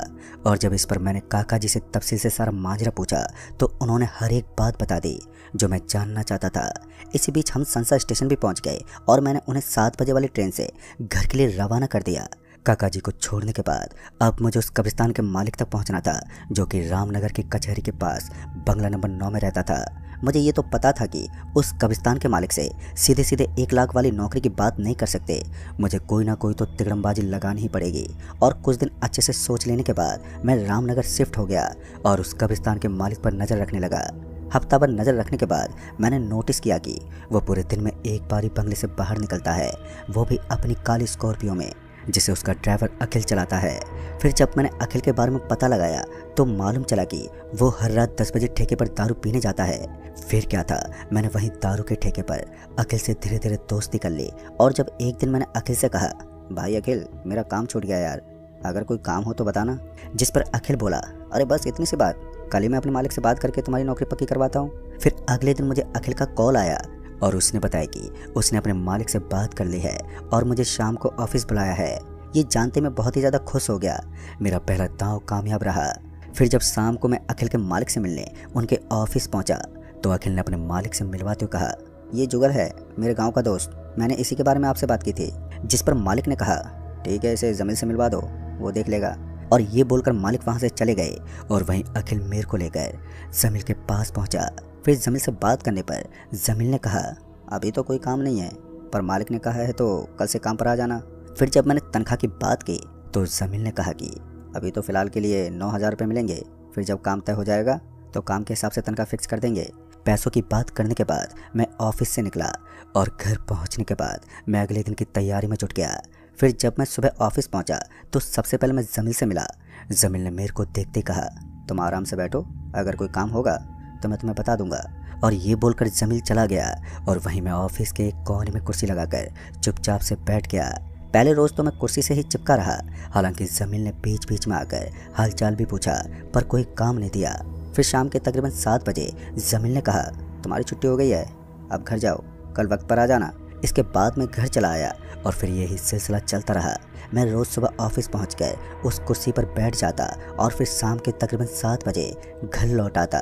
और जब इस पर मैंने काका जी से तफसील से सारा माजरा पूछा तो उन्होंने हर एक बात बता दी जो मैं जानना चाहता था। इसी बीच हम संसा स्टेशन भी पहुंच गए और मैंने उन्हें 7 बजे वाली ट्रेन से घर के लिए रवाना कर दिया। काका जी को छोड़ने के बाद अब मुझे उस कब्रिस्तान के मालिक तक पहुंचना था, जो कि रामनगर की कचहरी के पास बंगला नंबर 9 में रहता था। मुझे ये तो पता था कि उस कब्रिस्तान के मालिक से सीधे सीधे 1 लाख वाली नौकरी की बात नहीं कर सकते। मुझे कोई ना कोई तो तिगड़मबाजी लगानी ही पड़ेगी। और कुछ दिन अच्छे से सोच लेने के बाद मैं रामनगर शिफ्ट हो गया और उस कब्रिस्तान के मालिक पर नज़र रखने लगा। हफ्ता भर नज़र रखने के बाद मैंने नोटिस किया कि वो पूरे दिन में एक बार ही बंगले से बाहर निकलता है, वो भी अपनी काली स्कॉर्पियो में, जिसे उसका ड्राइवर अखिल चलाता है। फिर जब मैंने अखिल के बारे में पता लगाया तो मालूम चला कि वो हर रात 10 बजे ठेके पर दारू पीने जाता है। फिर क्या था, मैंने वहीं दारू के ठेके पर अखिल से धीरे धीरे दोस्ती कर ली। और जब एक दिन मैंने अखिल से कहा, भाई अखिल, मेरा काम छूट गया यार, अगर कोई काम हो तो बताना। जिस पर अखिल बोला, अरे बस इतनी सी बात, कल ही मैं अपने मालिक से बात करके तुम्हारी नौकरी पक्की करवाता हूँ। फिर अगले दिन मुझे अखिल का कॉल आया और उसने बताया कि उसने अपने मालिक से बात कर ली है और मुझे शाम को ऑफिस बुलाया है। ये जानते मैं बहुत ही ज़्यादा खुश हो गया। मेरा पहला दांव कामयाब रहा। फिर जब शाम को मैं अखिल के मालिक से मिलने उनके ऑफिस पहुंचा तो अखिल ने अपने मालिक से मिलवाते हुए कहा, ये जुगल है, मेरे गांव का दोस्त, मैंने इसी के बारे में आपसे बात की थी। जिस पर मालिक ने कहा, ठीक है, इसे जमील से मिलवा दो, वो देख लेगा। और ये बोलकर मालिक वहाँ से चले गए और वहीं अखिल मेरे को लेकर जमील के पास पहुँचा। फिर जमील से बात करने पर जमील ने कहा, अभी तो कोई काम नहीं है, पर मालिक ने कहा है तो कल से काम पर आ जाना। फिर जब मैंने तनख्वाह की बात की तो जमील ने कहा कि अभी तो फ़िलहाल के लिए 9,000 रुपये मिलेंगे, फिर जब काम तय हो जाएगा तो काम के हिसाब से तनख्वाह फिक्स कर देंगे। पैसों की बात करने के बाद मैं ऑफिस से निकला और घर पहुंचने के बाद मैं अगले दिन की तैयारी में जुट गया। फिर जब मैं सुबह ऑफिस पहुंचा तो सबसे पहले मैं जमील से मिला। जमील ने मेरे को देखते कहा, तुम आराम से बैठो, अगर कोई काम होगा तो मैं तुम्हें बता दूंगा। और ये बोलकर जमील चला गया और वहीं मैं ऑफिस के एक कोने में कुर्सी लगाकर चुपचाप से बैठ गया। पहले रोज़ तो मैं कुर्सी से ही चिपका रहा, हालांकि जमील ने बीच बीच में आकर हालचाल भी पूछा, पर कोई काम नहीं दिया। फिर शाम के तकरीबन 7 बजे जमील ने कहा, तुम्हारी छुट्टी हो गई है, अब घर जाओ, कल वक्त पर आ जाना। इसके बाद मैं घर चला आया और फिर यही सिलसिला चलता रहा। मैं रोज़ सुबह ऑफिस पहुंचकर उस कुर्सी पर बैठ जाता और फिर शाम के तकरीबन 7 बजे घर लौट आता।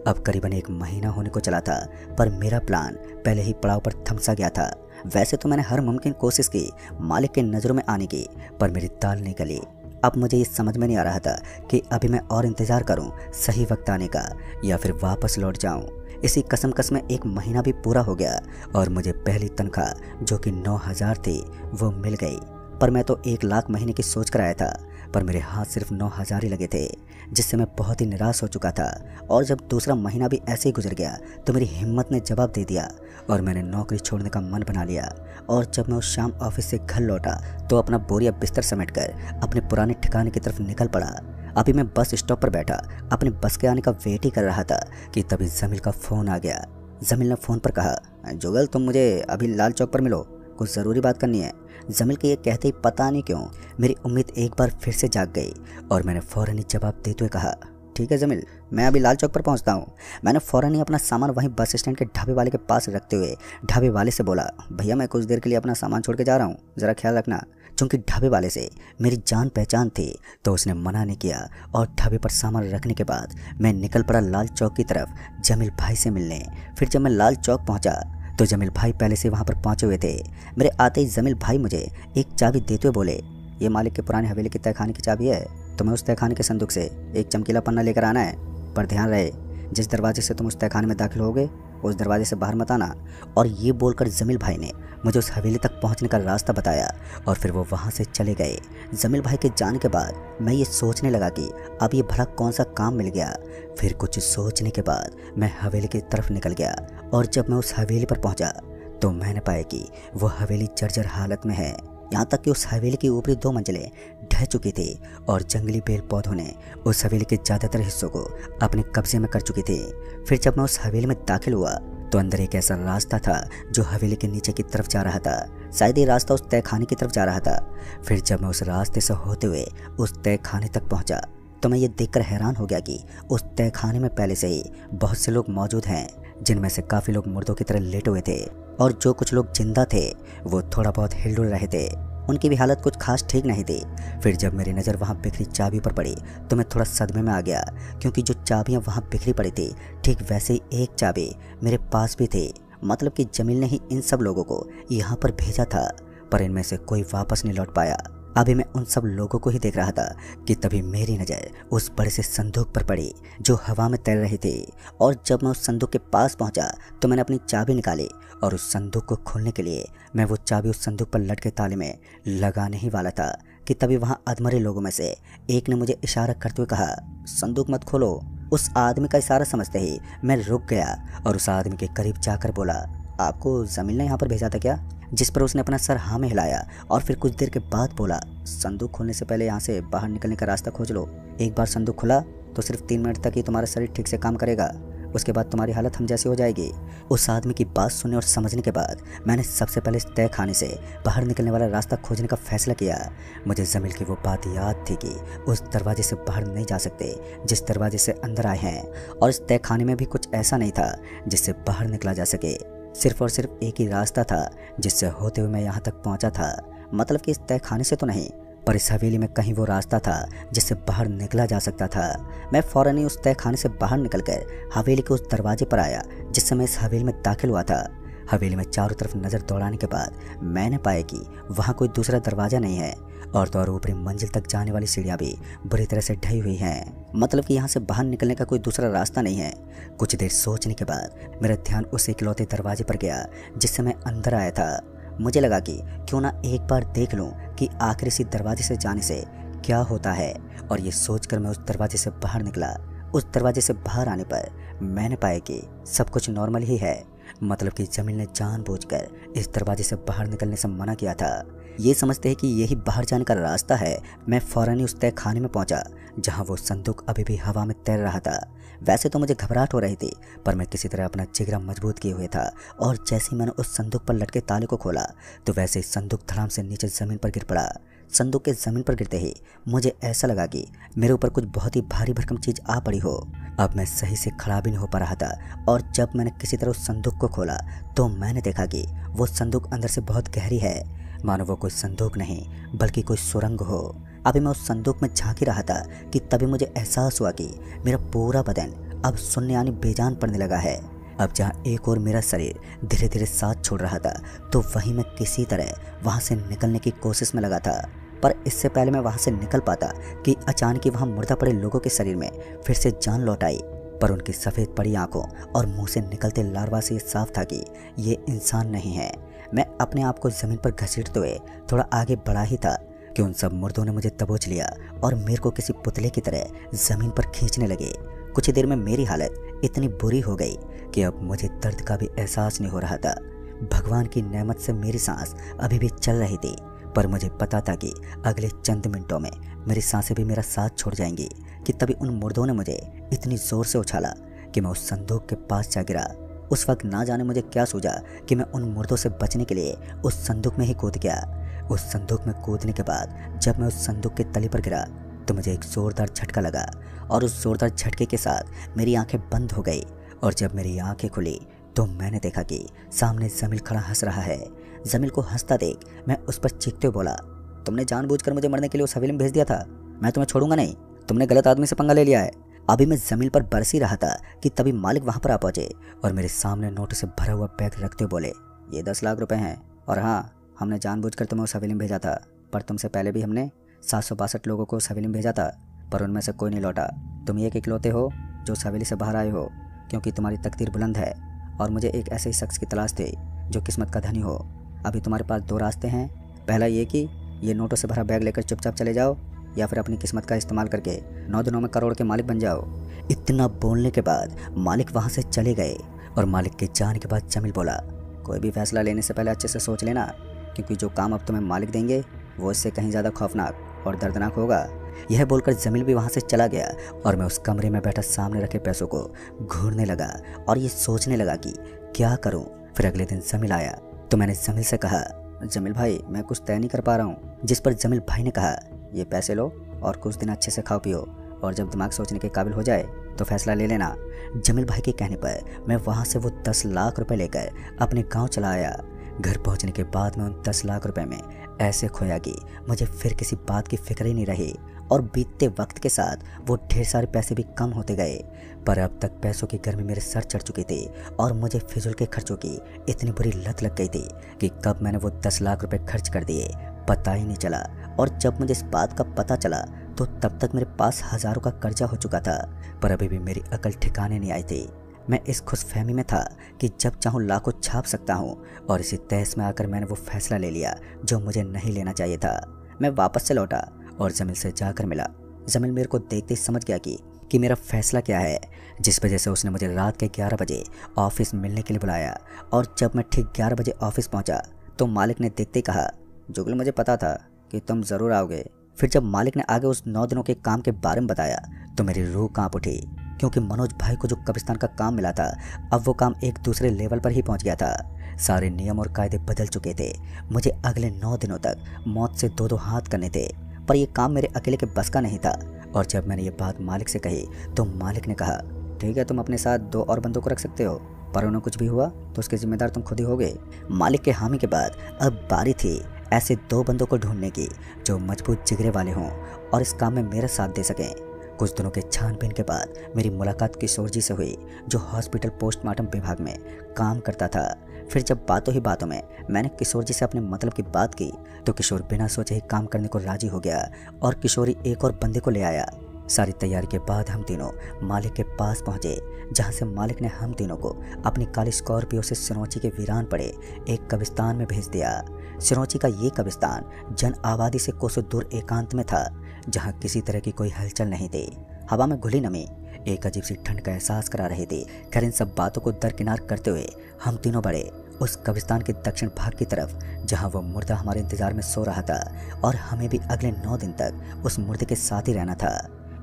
अब करीबन 1 महीना होने को चला था, पर मेरा प्लान पहले ही पड़ाव पर थमसा गया था। वैसे तो मैंने हर मुमकिन कोशिश की मालिक के नज़रों में आने की, पर मेरी दाल नहीं गली। अब मुझे ये समझ में नहीं आ रहा था कि अभी मैं और इंतज़ार करूं सही वक्त आने का या फिर वापस लौट जाऊं। इसी कसम में 1 महीना भी पूरा हो गया और मुझे पहली तनख्वाह जो कि 9,000 थी वो मिल गई। पर मैं तो 1 लाख महीने की सोच कर आया था, पर मेरे हाथ सिर्फ 9,000 ही लगे थे, जिससे मैं बहुत ही निराश हो चुका था। और जब दूसरा महीना भी ऐसे ही गुजर गया तो मेरी हिम्मत ने जवाब दे दिया और मैंने नौकरी छोड़ने का मन बना लिया। और जब मैं उस शाम ऑफिस से घर लौटा तो अपना बोरिया बिस्तर समेटकर अपने पुराने ठिकाने की तरफ निकल पड़ा। अभी मैं बस स्टॉप पर बैठा अपने बस के आने का वेट ही कर रहा था कि तभी जमील का फ़ोन आ गया। जमील ने फ़ोन पर कहा, जुगल, तुम मुझे अभी लाल चौक पर मिलो, कुछ ज़रूरी बात करनी है। जमील के ये कहते ही पता नहीं क्यों मेरी उम्मीद एक बार फिर से जाग गई और मैंने फ़ौरन ही जवाब देते हुए कहा, ठीक है जमील, मैं अभी लाल चौक पर पहुंचता हूं। मैंने फ़ौरन ही अपना सामान वहीं बस स्टैंड के ढाबे वाले के पास रखते हुए ढाबे वाले से बोला, भैया मैं कुछ देर के लिए अपना सामान छोड़ के जा रहा हूं, ज़रा ख्याल रखना। चूँकि ढाबे वाले से मेरी जान पहचान थी तो उसने मना नहीं किया और ढाबे पर सामान रखने के बाद मैं निकल पड़ा लाल चौक की तरफ जमील भाई से मिलने। फिर जब मैं लाल चौक पहुँचा तो जमील भाई पहले से वहाँ पर पहुँचे हुए थे। मेरे आते ही जमील भाई मुझे एक चाबी देते हुए बोले, ये मालिक के पुराने हवेली के तहखाने की चाबी है, तुम्हें उस तहखाने के संदूक से एक चमकीला पन्ना लेकर आना है, पर ध्यान रहे जिस दरवाजे से तुम उस तहखाने में दाखिल होगे उस दरवाजे से बाहर मत आना। और ये बोलकर जमील भाई ने मुझे उस हवेली तक पहुंचने का रास्ता बताया और फिर वो वहां से चले गए। जमील भाई के जाने के बाद मैं ये सोचने लगा कि अब ये भला कौन सा काम मिल गया। फिर कुछ सोचने के बाद मैं हवेली की तरफ निकल गया और जब मैं उस हवेली पर पहुंचा तो मैंने पाया कि वो हवेली जर्जर हालत में है। यहाँ तक कि उस हवेली की ऊपरी 2 मंजिलें ढह चुकी थी और जंगली पेड़ पौधों ने उस हवेली के ज़्यादातर हिस्सों को अपने कब्जे में कर चुकी थी। फिर जब मैं उस हवेली में दाखिल हुआ तो अंदर एक ऐसा रास्ता था जो हवेली के नीचे की तरफ जा रहा था। शायद ये रास्ता उस तहखाने की तरफ जा रहा था। फिर जब मैं उस रास्ते से होते हुए उस तहखाने तक पहुंचा तो मैं ये देखकर हैरान हो गया कि उस तहखाने में पहले से ही बहुत से लोग मौजूद हैं, जिनमें से काफ़ी लोग मुर्दों की तरह लेटे हुए थे और जो कुछ लोग जिंदा थे वो थोड़ा बहुत हिलडुल रहे थे। उनकी भी हालत कुछ खास ठीक नहीं थी। फिर जब मेरी नज़र वहाँ बिखरी चाबी पर पड़ी तो मैं थोड़ा सदमे में आ गया, क्योंकि जो चाबियाँ वहाँ बिखरी पड़ी थी ठीक वैसे ही एक चाबी मेरे पास भी थी। मतलब कि जमील ने ही इन सब लोगों को यहाँ पर भेजा था, पर इनमें से कोई वापस नहीं लौट पाया। अभी मैं उन सब लोगों को ही देख रहा था कि तभी मेरी नज़र उस बड़े से संदूक पर पड़ी जो हवा में तैर रही थी। और जब मैं उस संदूक के पास पहुंचा तो मैंने अपनी चाबी निकाली और उस संदूक को खोलने के लिए मैं वो चाबी उस संदूक पर लटके ताले में लगाने ही वाला था कि तभी वहाँ अधमरे लोगों में से एक ने मुझे इशारा करते हुए कहा, संदूक मत खोलो। उस आदमी का इशारा समझते ही मैं रुक गया और उस आदमी के करीब जाकर बोला, आपको जमील ने यहाँ पर भेजा था क्या? जिस पर उसने अपना सर हाँ में हिलाया और फिर कुछ देर के बाद बोला, संदूक खोलने से पहले यहाँ से बाहर निकलने का रास्ता खोज लो। एक बार संदूक खुला तो सिर्फ 3 मिनट तक ही तुम्हारा शरीर ठीक से काम करेगा, उसके बाद तुम्हारी हालत हम जैसी हो जाएगी। उस आदमी की बात सुनने और समझने के बाद मैंने सबसे पहले इस तय खाने से बाहर निकलने वाला रास्ता खोजने का फैसला किया। मुझे जमील की वो बात याद थी कि उस दरवाजे से बाहर नहीं जा सकते जिस दरवाजे से अंदर आए हैं, और इस तय खाने में भी कुछ ऐसा नहीं था जिससे बाहर निकला जा सके। सिर्फ और सिर्फ एक ही रास्ता था जिससे होते हुए मैं यहाँ तक पहुँचा था। मतलब कि इस तय खाने से तो नहीं, पर इस हवेली में कहीं वो रास्ता था जिससे बाहर निकला जा सकता था। मैं फौरन ही उस तय खाने से बाहर निकलकर हवेली के उस दरवाजे पर आया जिससे मैं इस हवेली में दाखिल हुआ था। हवेली में चारों तरफ नज़र दौड़ाने के बाद मैंने पाया कि वहाँ कोई दूसरा दरवाज़ा नहीं है और तो और ऊपरी मंजिल तक जाने वाली सीढ़ियाँ भी बुरी तरह से ढही हुई हैं। मतलब कि यहाँ से बाहर निकलने का कोई दूसरा रास्ता नहीं है। कुछ देर सोचने के बाद मेरा ध्यान उस इकलौते दरवाजे पर गया जिससे मैं अंदर आया था। मुझे लगा कि क्यों ना एक बार देख लूं कि आखिर इसी दरवाजे से जाने से क्या होता है, और ये सोचकर मैं उस दरवाजे से बाहर निकला। उस दरवाजे से बाहर आने पर मैंने पाया कि सब कुछ नॉर्मल ही है। मतलब कि जमील ने जानबूझकर इस दरवाजे से बाहर निकलने से मना किया था। ये समझते हैं कि यही बाहर जाने का रास्ता है। मैं फौरन ही उस तय खाने में पहुंचा जहां वो संदूक अभी भी हवा में तैर रहा था। वैसे तो मुझे घबराहट हो रही थी, पर मैं किसी तरह अपना जिगरा मजबूत किए हुए था, और जैसे ही मैंने उस संदूक पर लटके ताले को खोला तो वैसे ही संदूक धड़ाम से नीचे ज़मीन पर गिर पड़ा। संदूक के ज़मीन पर गिरते ही मुझे ऐसा लगा कि मेरे ऊपर कुछ बहुत ही भारी भरकम चीज़ आ पड़ी हो। अब मैं सही से खड़ा भी नहीं हो पा रहा था, और जब मैंने किसी तरह उस संदूक को खोला तो मैंने देखा कि वो संदूक अंदर से बहुत गहरी है, मानो वो कोई संदूक नहीं बल्कि कोई सुरंग हो। अभी मैं उस संदूक में झांक ही रहा था कि तभी मुझे एहसास हुआ कि मेरा पूरा बदन अब सुनने यानी बेजान पड़ने लगा है। अब जहाँ एक और मेरा शरीर धीरे धीरे साथ छोड़ रहा था तो वहीं मैं किसी तरह वहाँ से निकलने की कोशिश में लगा था। पर इससे पहले मैं वहाँ से निकल पाता कि अचानक ही वहाँ मुर्दा पड़े लोगों के शरीर में फिर से जान लौट आई। पर उनकी सफ़ेद पड़ी आंखों और मुंह से निकलते लार्वा से साफ था कि ये इंसान नहीं है। मैं अपने आप को ज़मीन पर घसीटते हुए थोड़ा आगे बढ़ा ही था कि उन सब मुर्दों ने मुझे दबोच लिया और मेरे को किसी पुतले की तरह ज़मीन पर खींचने लगे। कुछ देर में मेरी हालत इतनी बुरी हो गई कि अब मुझे दर्द का भी एहसास नहीं हो रहा था। भगवान की नेमत से मेरी सांस अभी भी चल रही थी, पर मुझे पता था कि अगले चंद मिनटों में मेरी सांसें भी मेरा साथ छोड़ जाएंगी कि तभी उन मुर्दों ने मुझे इतनी ज़ोर से उछाला कि मैं उस संदूक के पास जा गिरा। उस वक्त ना जाने मुझे क्या सूझा कि मैं उन मुर्दों से बचने के लिए उस संदूक में ही कूद गया। उस संदूक में कूदने के बाद जब मैं उस संदूक के तली पर गिरा तो मुझे एक ज़ोरदार झटका लगा, और उस ज़ोरदार झटके के साथ मेरी आंखें बंद हो गई। और जब मेरी आंखें खुली तो मैंने देखा कि सामने जमील खड़ा हंस रहा है। जमील को हंसता देख मैं उस पर चीखते हुए बोला, तुमने जानबूझकर मुझे मरने के लिए उस हवेली में भेज दिया था, मैं तुम्हें छोड़ूंगा नहीं, तुमने गलत आदमी से पंगा ले लिया है। अभी मैं जमील पर बरस ही रहा था कि तभी मालिक वहाँ पर आ पहुँचे और मेरे सामने नोट से भरा हुआ बैग रखते हुए बोले, ये 10 लाख रुपए हैं, और हाँ, हमने जानबूझकर तुम्हें उस हवेली में भेजा था, पर तुमसे पहले भी हमने 762 लोगों को उस हवेली में भेजा था, पर उनमें से कोई नहीं लौटा। तुम एक इकलौते हो जो उस हवेली से बाहर आए हो, क्योंकि तुम्हारी तकदीर बुलंद है, और मुझे एक ऐसे ही शख्स की तलाश थी जो किस्मत का धनी हो। अभी तुम्हारे पास 2 रास्ते हैं, पहला ये कि ये नोटों से भरा बैग लेकर चुपचाप चले जाओ, या फिर अपनी किस्मत का इस्तेमाल करके 9 दिनों में करोड़ के मालिक बन जाओ। इतना बोलने के बाद मालिक वहाँ से चले गए, और मालिक के जाने के बाद जमील बोला, कोई भी फैसला लेने से पहले अच्छे से सोच लेना, क्योंकि जो काम अब तुम्हें मालिक देंगे वो इससे कहीं ज़्यादा खौफनाक और दर्दनाक होगा। यह बोलकर जमील भी वहाँ से चला गया, और मैं उस कमरे में बैठा सामने रखे पैसों को घूरने लगा और ये सोचने लगा कि क्या करूँ। फिर अगले दिन जमील आया तो मैंने जमील से कहा, जमील भाई मैं कुछ तय नहीं कर पा रहा हूँ। जिस पर जमील भाई ने कहा, ये पैसे लो और कुछ दिन अच्छे से खाओ पियो, और जब दिमाग सोचने के काबिल हो जाए तो फैसला ले लेना। जमील भाई के कहने पर मैं वहाँ से वो 10 लाख रुपए लेकर अपने गांव चला आया। घर पहुँचने के बाद मैं उन 10 लाख रुपए में ऐसे खोया कि मुझे फिर किसी बात की फिक्र ही नहीं रही, और बीतते वक्त के साथ वो ढेर सारे पैसे भी कम होते गए। पर अब तक पैसों की गर्मी मेरे सर चढ़ चुकी थी, और मुझे फिजूल के खर्चों की इतनी बुरी लत लग गई थी कि कब मैंने वो 10 लाख रुपए खर्च कर दिए पता ही नहीं चला। और जब मुझे इस बात का पता चला तो तब तक मेरे पास हज़ारों का कर्जा हो चुका था, पर अभी भी मेरी अकल ठिकाने नहीं आई थी। मैं इस खुशफहमी में था कि जब चाहूँ लाखों छाप सकता हूँ, और इसी तहस में आकर मैंने वो फैसला ले लिया जो मुझे नहीं लेना चाहिए था। मैं वापस से लौटा और जमील से जाकर मिला। जमील मेरे को देखते ही समझ गया कि मेरा फैसला क्या है, जिस वजह से उसने मुझे रात के 11 बजे ऑफिस मिलने के लिए बुलाया। और जब मैं ठीक 11 बजे ऑफिस पहुंचा तो मालिक ने देखते ही कहा, जुगल मुझे पता था कि तुम ज़रूर आओगे। फिर जब मालिक ने आगे उस 9 दिनों के काम के बारे में बताया तो मेरी रूह कांप उठी, क्योंकि मनोज भाई को जो कब्रिस्तान का काम मिला था अब वो काम एक दूसरे लेवल पर ही पहुंच गया था। सारे नियम और कायदे बदल चुके थे। मुझे अगले 9 दिनों तक मौत से दो हाथ करने थे, पर यह काम मेरे अकेले के बस का नहीं था। और जब मैंने ये बात मालिक से कही तो मालिक ने कहा, ठीक है, तुम अपने साथ 2 और बंदों को रख सकते हो, पर उन्हें कुछ भी हुआ तो उसके जिम्मेदार तुम खुद ही होगे। मालिक के हामी के बाद अब बारी थी ऐसे 2 बंदों को ढूंढने की जो मजबूत जिगरे वाले हों और इस काम में मेरा साथ दे सकें। कुछ दिनों के छानबीन के बाद मेरी मुलाकात किशोर जी से हुई, जो हॉस्पिटल पोस्टमार्टम विभाग में काम करता था। फिर जब बातों ही बातों में मैंने किशोर जी से अपने मतलब की बात की तो किशोर बिना सोचे ही काम करने को राजी हो गया और किशोरी एक और बंदे को ले आया। सारी तैयारी के बाद हम तीनों मालिक के पास पहुंचे, जहां से मालिक ने हम तीनों को अपनी काली स्कॉर्पियो से सिरोंची के वीरान पड़े एक कब्रिस्तान में भेज दिया। सिरोंची का ये कब्रिस्तान जन आबादी से कोसों दूर एकांत में था, जहां किसी तरह की कोई हलचल नहीं थी। हवा में घुली नमी एक अजीब सी ठंड का एहसास करा रही थी। खैर, इन सब बातों को दरकिनार करते हुए हम तीनों बढ़े उस कब्रिस्तान के दक्षिण भाग की तरफ, जहां वो मुर्दा हमारे इंतजार में सो रहा था और हमें भी अगले 9 दिन तक उस मुर्दे के साथ ही रहना था।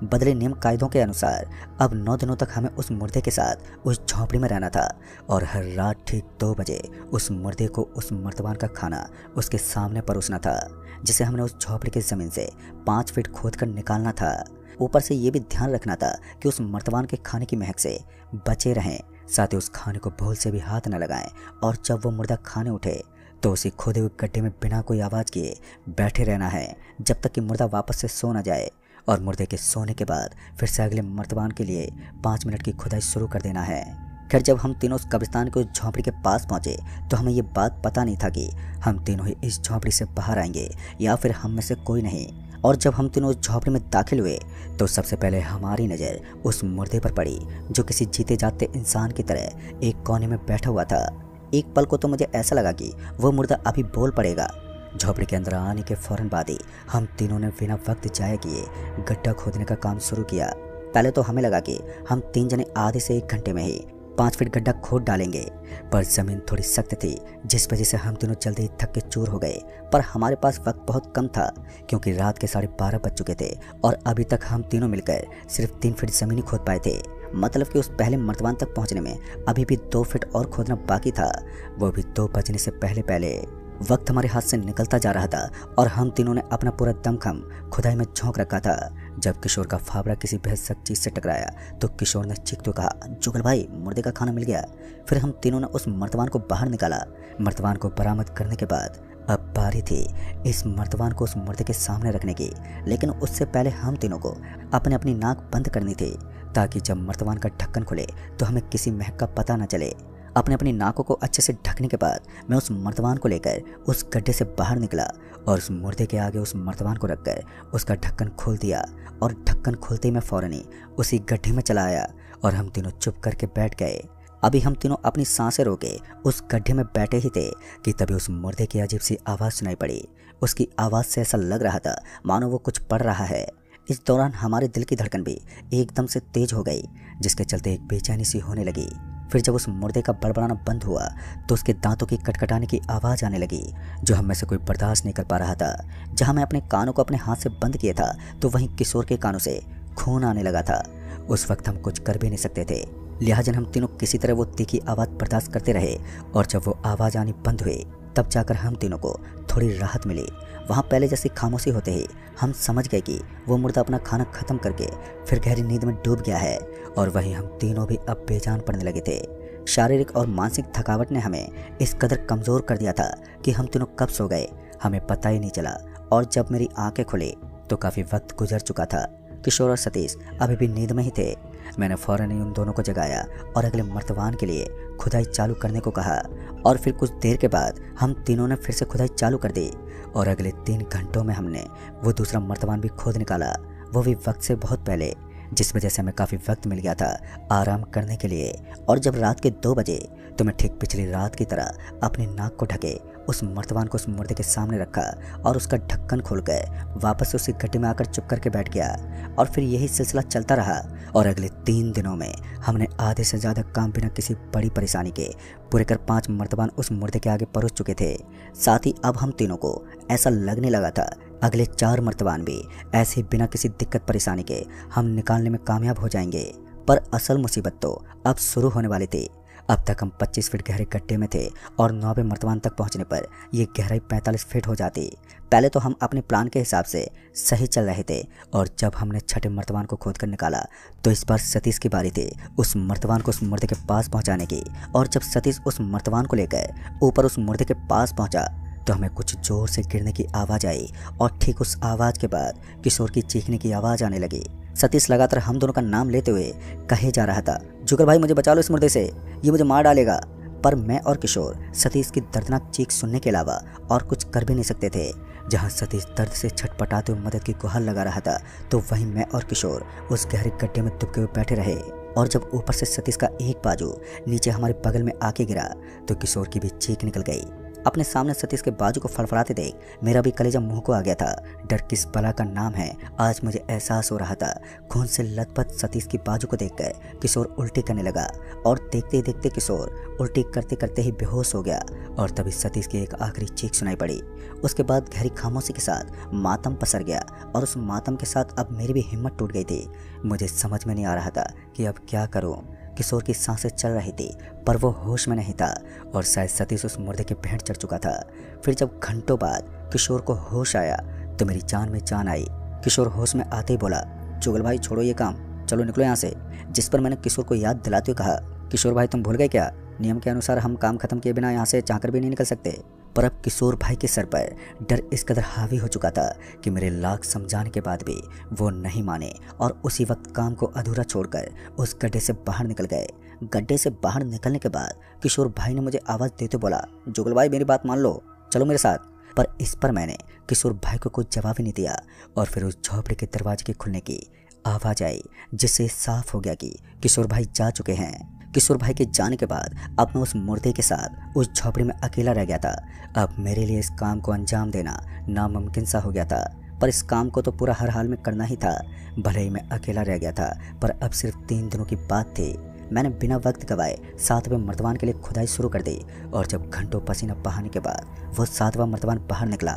बदले नियम कायदों के अनुसार अब 9 दिनों तक हमें उस मुर्दे के साथ उस झोंपड़ी में रहना था और हर रात ठीक 2 बजे उस मुर्दे को उस मर्तबान का खाना उसके सामने परोसना था, जिसे हमने उस झोंपड़ी की जमीन से 5 फीट खोद कर निकालना था। ऊपर से ये भी ध्यान रखना था कि उस मर्तबान के खाने की महक से बचे रहें, साथ ही उस खाने को भूल से भी हाथ न लगाएं। और जब वो मुर्दा खाने उठे तो उसी खोदे हुए गड्ढे में बिना कोई आवाज़ किए बैठे रहना है जब तक कि मुर्दा वापस से सो न जाए। और मुर्दे के सोने के बाद फिर से अगले मर्तबान के लिए 5 मिनट की खुदाई शुरू कर देना है। खैर, जब हम तीनों उस कब्रिस्तान के उस झोंपड़ी के पास पहुंचे तो हमें ये बात पता नहीं था कि हम तीनों ही इस झोंपड़ी से बाहर आएंगे या फिर हम में से कोई नहीं। और जब हम तीनों उस झोंपड़ी में दाखिल हुए तो सबसे पहले हमारी नज़र उस मुर्दे पर पड़ी, जो किसी जीते जागते इंसान की तरह एक कोने में बैठा हुआ था। एक पल को तो मुझे ऐसा लगा कि वो मुर्दा अभी बोल पड़ेगा। झोपड़ी के अंदर आने के फौरन बाद ही हम तीनों ने बिना वक्त जाया किए गड्ढा खोदने का काम शुरू किया। पहले तो हमें लगा कि हम 3 जने आधे से 1 घंटे में ही 5 फीट गड्ढा खोद डालेंगे, पर ज़मीन थोड़ी सख्त थी, जिस वजह से हम तीनों जल्दी ही थक के चूर हो गए। पर हमारे पास वक्त बहुत कम था, क्योंकि रात के 12:30 बज चुके थे और अभी तक हम तीनों मिलकर सिर्फ 3 फीट ज़मीन ही खोद पाए थे। मतलब कि उस पहले मर्तबान तक पहुंचने में अभी भी 2 फीट और खोदना बाकी था, वो भी 2 बजने से पहले। वक्त हमारे हाथ से निकलता जा रहा था और हम तीनों ने अपना पूरा दमखम खुदाई में झोंक रखा था। जब किशोर का फावड़ा किसी बेहद सख्त चीज़ से टकराया तो किशोर ने चीखते हुए कहा, जुगल भाई, मुर्दे का खाना मिल गया। फिर हम तीनों ने उस मर्तबान को बाहर निकाला। मर्तबान को बरामद करने के बाद अब बारी थी इस मर्तबान को उस मुर्दे के सामने रखने की, लेकिन उससे पहले हम तीनों को अपनी अपनी नाक बंद करनी थी, ताकि जब मर्तबान का ढक्कन खुले तो हमें किसी महक का पता न चले। अपनी नाकों को अच्छे से ढकने के बाद मैं उस मर्तबान को लेकर उस गड्ढे से बाहर निकला और उस मुर्दे के आगे उस मर्तबान को रखकर उसका ढक्कन खोल दिया। और ढक्कन खोलते ही मैं फौरन ही उसी गड्ढे में चला आया और हम तीनों चुप करके बैठ गए। अभी हम तीनों अपनी सांसें रोके उस गड्ढे में बैठे ही थे कि तभी उस मुर्दे की अजीब सी आवाज़ सुनाई पड़ी। उसकी आवाज़ से ऐसा लग रहा था मानो वो कुछ पढ़ रहा है। इस दौरान हमारे दिल की धड़कन भी एकदम से तेज हो गई, जिसके चलते एक बेचैनी सी होने लगी। फिर जब उस मुर्दे का बड़बड़ाना बंद हुआ तो उसके दांतों की कटकटाने की आवाज़ आने लगी, जो हम में से कोई बर्दाश्त नहीं कर पा रहा था। जहां मैं अपने कानों को अपने हाथ से बंद किया था तो वहीं किशोर के कानों से खून आने लगा था। उस वक्त हम कुछ कर भी नहीं सकते थे, लिहाजा हम तीनों किसी तरह वो तीखी आवाज़ बर्दाश्त करते रहे। और जब वो आवाज़ आनी बंद हुई तब जाकर हम तीनों को थोड़ी राहत मिली। वहाँ पहले जैसी खामोशी होते ही हम समझ गए कि वो मुर्दा अपना खाना खत्म करके फिर गहरी नींद में डूब गया है। और वहीं हम तीनों भी अब बेजान पड़ने लगे थे। शारीरिक और मानसिक थकावट ने हमें इस कदर कमज़ोर कर दिया था कि हम तीनों कब सो गए हमें पता ही नहीं चला। और जब मेरी आंखें खुली तो काफ़ी वक्त गुजर चुका था। किशोर और सतीश अभी भी नींद में ही थे। मैंने फौरन ही उन दोनों को जगाया और अगले मर्तबान के लिए खुदाई चालू करने को कहा। और फिर कुछ देर के बाद हम तीनों ने फिर से खुदाई चालू कर दी और अगले 3 घंटों में हमने वो दूसरा मर्तबान भी खोद निकाला, वो भी वक्त से बहुत पहले, जिस वजह से हमें काफ़ी वक्त मिल गया था आराम करने के लिए। और जब रात के 2 बजे तो मैं ठीक पिछली रात की तरह अपनी नाक को ढके उस मर्तबान को उस मुर्दे के सामने रखा और उसका ढक्कन खोलकर वापस उसी गड्ढे में आकर चुप करके बैठ गया। और फिर यही सिलसिला चलता रहा और अगले 3 दिनों में हमने आधे से ज़्यादा काम बिना किसी बड़ी परेशानी के पूरे कर 5 मर्तबान उस मुर्दे के आगे परोस चुके थे। साथ ही अब हम तीनों को ऐसा लगने लगा था अगले 4 मर्तबान भी ऐसे ही बिना किसी दिक्कत परेशानी के हम निकालने में कामयाब हो जाएंगे। पर असल मुसीबत तो अब शुरू होने वाली थी। अब तक हम 25 फीट गहरे गड्ढे में थे और 9वें मर्तबान तक पहुंचने पर यह गहराई 45 फीट हो जाती। पहले तो हम अपने प्लान के हिसाब से सही चल रहे थे और जब हमने 6ठे मर्तबान को खोद कर निकाला तो इस बार सतीश की बारी थी उस मर्तबान को उस मुर्दे के पास पहुंचाने की। और जब सतीश उस मर्तबान को लेकर ऊपर उस मुर्दे के पास पहुंचा तो हमें कुछ जोर से गिरने की आवाज़ आई और ठीक उस आवाज़ के बाद किशोर की चीखने की आवाज़ आने लगी। सतीश लगातार हम दोनों का नाम लेते हुए कहे जा रहा था, जुगर भाई मुझे बचा लो इस मुर्दे से, ये मुझे मार डालेगा। पर मैं और किशोर सतीश की दर्दनाक चीख सुनने के अलावा और कुछ कर भी नहीं सकते थे। जहां सतीश दर्द से छटपटाते हुए मदद की गुहार लगा रहा था तो वहीं मैं और किशोर उस गहरे गड्ढे में दुबके हुए बैठे रहे। और जब ऊपर से सतीश का एक बाजू नीचे हमारे बगल में आके गिरा तो किशोर की भी चीख निकल गई। अपने सामने सतीश के बाजू को फड़फड़ाते देख मेरा भी कलेजा मुंह को आ गया था। डर किस बला का नाम है आज मुझे एहसास हो रहा था। खून से लथपथ सतीश की बाजू को देखकर किशोर उल्टी करने लगा और देखते ही देखते किशोर उल्टी करते करते ही बेहोश हो गया। और तभी सतीश की एक आखिरी चीख सुनाई पड़ी। उसके बाद गहरी खामोशी के साथ मातम पसर गया और उस मातम के साथ अब मेरी भी हिम्मत टूट गई थी। मुझे समझ में नहीं आ रहा था कि अब क्या करूं। किशोर की सांसें चल रही थी पर वो होश में नहीं था और शायद सतीश उस मुर्दे के भेंट चढ़ चुका था। फिर जब घंटों बाद किशोर को होश आया तो मेरी जान में जान आई। किशोर होश में आते ही बोला, जुगल भाई छोड़ो ये काम, चलो निकलो यहाँ से। जिस पर मैंने किशोर को याद दिलाते हुए कहा, किशोर भाई तुम भूल गए क्या, नियम के अनुसार हम काम खत्म किए बिना यहाँ से चाहकर भी नहीं निकल सकते। पर अब किशोर भाई के सर पर डर इस कदर हावी हो चुका था कि मेरे लाख समझाने के बाद भी वो नहीं माने और उसी वक्त काम को अधूरा छोड़कर उस गड्ढे से बाहर निकल गए। गड्ढे से बाहर निकलने के बाद किशोर भाई ने मुझे आवाज़ देते बोला, जुगल भाई मेरी बात मान लो, चलो मेरे साथ। पर इस पर मैंने किशोर भाई को कोई जवाब ही नहीं दिया और फिर उस झोपड़ी के दरवाजे के खुलने की आवाज़ आई जिससे साफ हो गया कि किशोर भाई जा चुके हैं। किशोर भाई के जाने के बाद अब मैं उस मुर्दे के साथ उस झोपड़ी में अकेला रह गया था। अब मेरे लिए इस काम को अंजाम देना नामुमकिन सा हो गया था। पर इस काम को तो पूरा हर हाल में करना ही था। भले ही मैं अकेला रह गया था पर अब सिर्फ 3 दिनों की बात थी। मैंने बिना वक्त गवाए 7वें मर्तबान के लिए खुदाई शुरू कर दी और जब घंटों पसीना बहाने के बाद वो 7वां मर्तबान बाहर निकला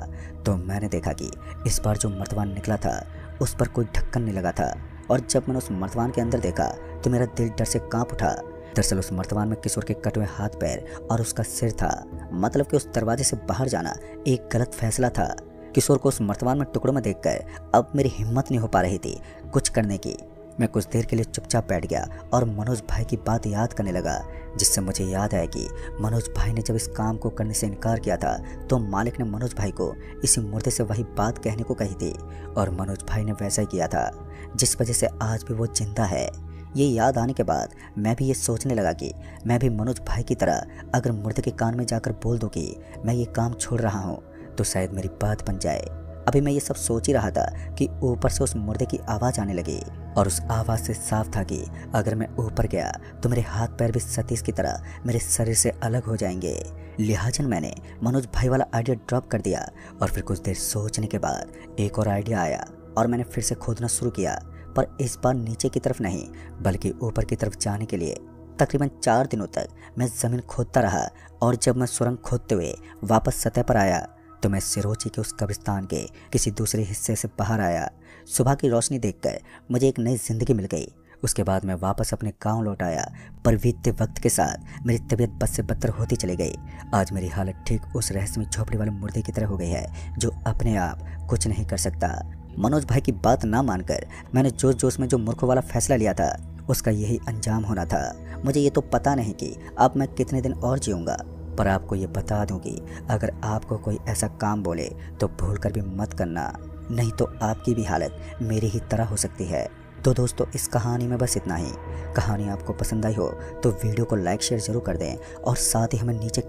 तो मैंने देखा कि इस बार जो मर्तबान निकला था उस पर कोई ढक्कन नहीं लगा था। और जब मैंने उस मर्तबान के अंदर देखा तो मेरा दिल डर से कांप उठा। दरअसल उस मर्तबान में किशोर के कटे हुए हाथ पैर और उसका सिर था। मतलब कि उस दरवाजे से बाहर जाना एक गलत फैसला था। किशोर को उस मर्तबान में टुकड़ों में देखकर अब मेरी हिम्मत नहीं हो पा रही थी कुछ करने की। मैं कुछ देर के लिए चुपचाप बैठ गया और मनोज भाई की बात याद करने लगा, जिससे मुझे याद आया कि मनोज भाई ने जब इस काम को करने से इनकार किया था तो मालिक ने मनोज भाई को इसी मुर्दे से वही बात कहने को कही थी और मनोज भाई ने वैसा ही किया था जिस वजह से आज भी वो जिंदा है। ये याद आने के बाद मैं भी ये सोचने लगा कि मैं भी मनोज भाई की तरह अगर मुर्दे के कान में जाकर बोल दूं कि मैं ये काम छोड़ रहा हूँ तो शायद मेरी बात बन जाए। अभी मैं ये सब सोच ही रहा था कि ऊपर से उस मुर्दे की आवाज़ आने लगी और उस आवाज़ से साफ था कि अगर मैं ऊपर गया तो मेरे हाथ पैर भी सतीश की तरह मेरे शरीर से अलग हो जाएंगे। लिहाजन मैंने मनोज भाई वाला आइडिया ड्रॉप कर दिया और फिर कुछ देर सोचने के बाद एक और आइडिया आया और मैंने फिर से खोदना शुरू किया, पर इस बार नीचे की तरफ नहीं बल्कि ऊपर की तरफ जाने के लिए। तकरीबन 4 दिनों तक मैं ज़मीन खोदता रहा और जब मैं सुरंग खोदते हुए वापस सतह पर आया तो मैं सिरोची के उस कब्रिस्तान के किसी दूसरे हिस्से से बाहर आया। सुबह की रोशनी देखकर मुझे एक नई जिंदगी मिल गई। उसके बाद मैं वापस अपने गांव लौट आया, पर बीतते वक्त के साथ मेरी तबीयत बद से बदतर होती चली गई। आज मेरी हालत ठीक उस रहस्यमय झोपड़ी वाले मुर्दे की तरह हो गई है जो अपने आप कुछ नहीं कर सकता। मनोज भाई की बात ना मानकर मैंने जोश जोश में जो मूर्खों वाला फैसला लिया था उसका यही अंजाम होना था। मुझे ये तो पता नहीं कि अब मैं कितने दिन और जीऊँगा, पर आपको ये बता दूं कि अगर आपको कोई ऐसा काम बोले तो भूल कर भी मत करना, नहीं तो आपकी भी हालत मेरी ही तरह हो सकती है। तो दोस्तों इस कहानी में बस इतना ही। कहानी आपको पसंद आई हो तो वीडियो को लाइक शेयर जरूर कर दें और साथ ही हमें नीचे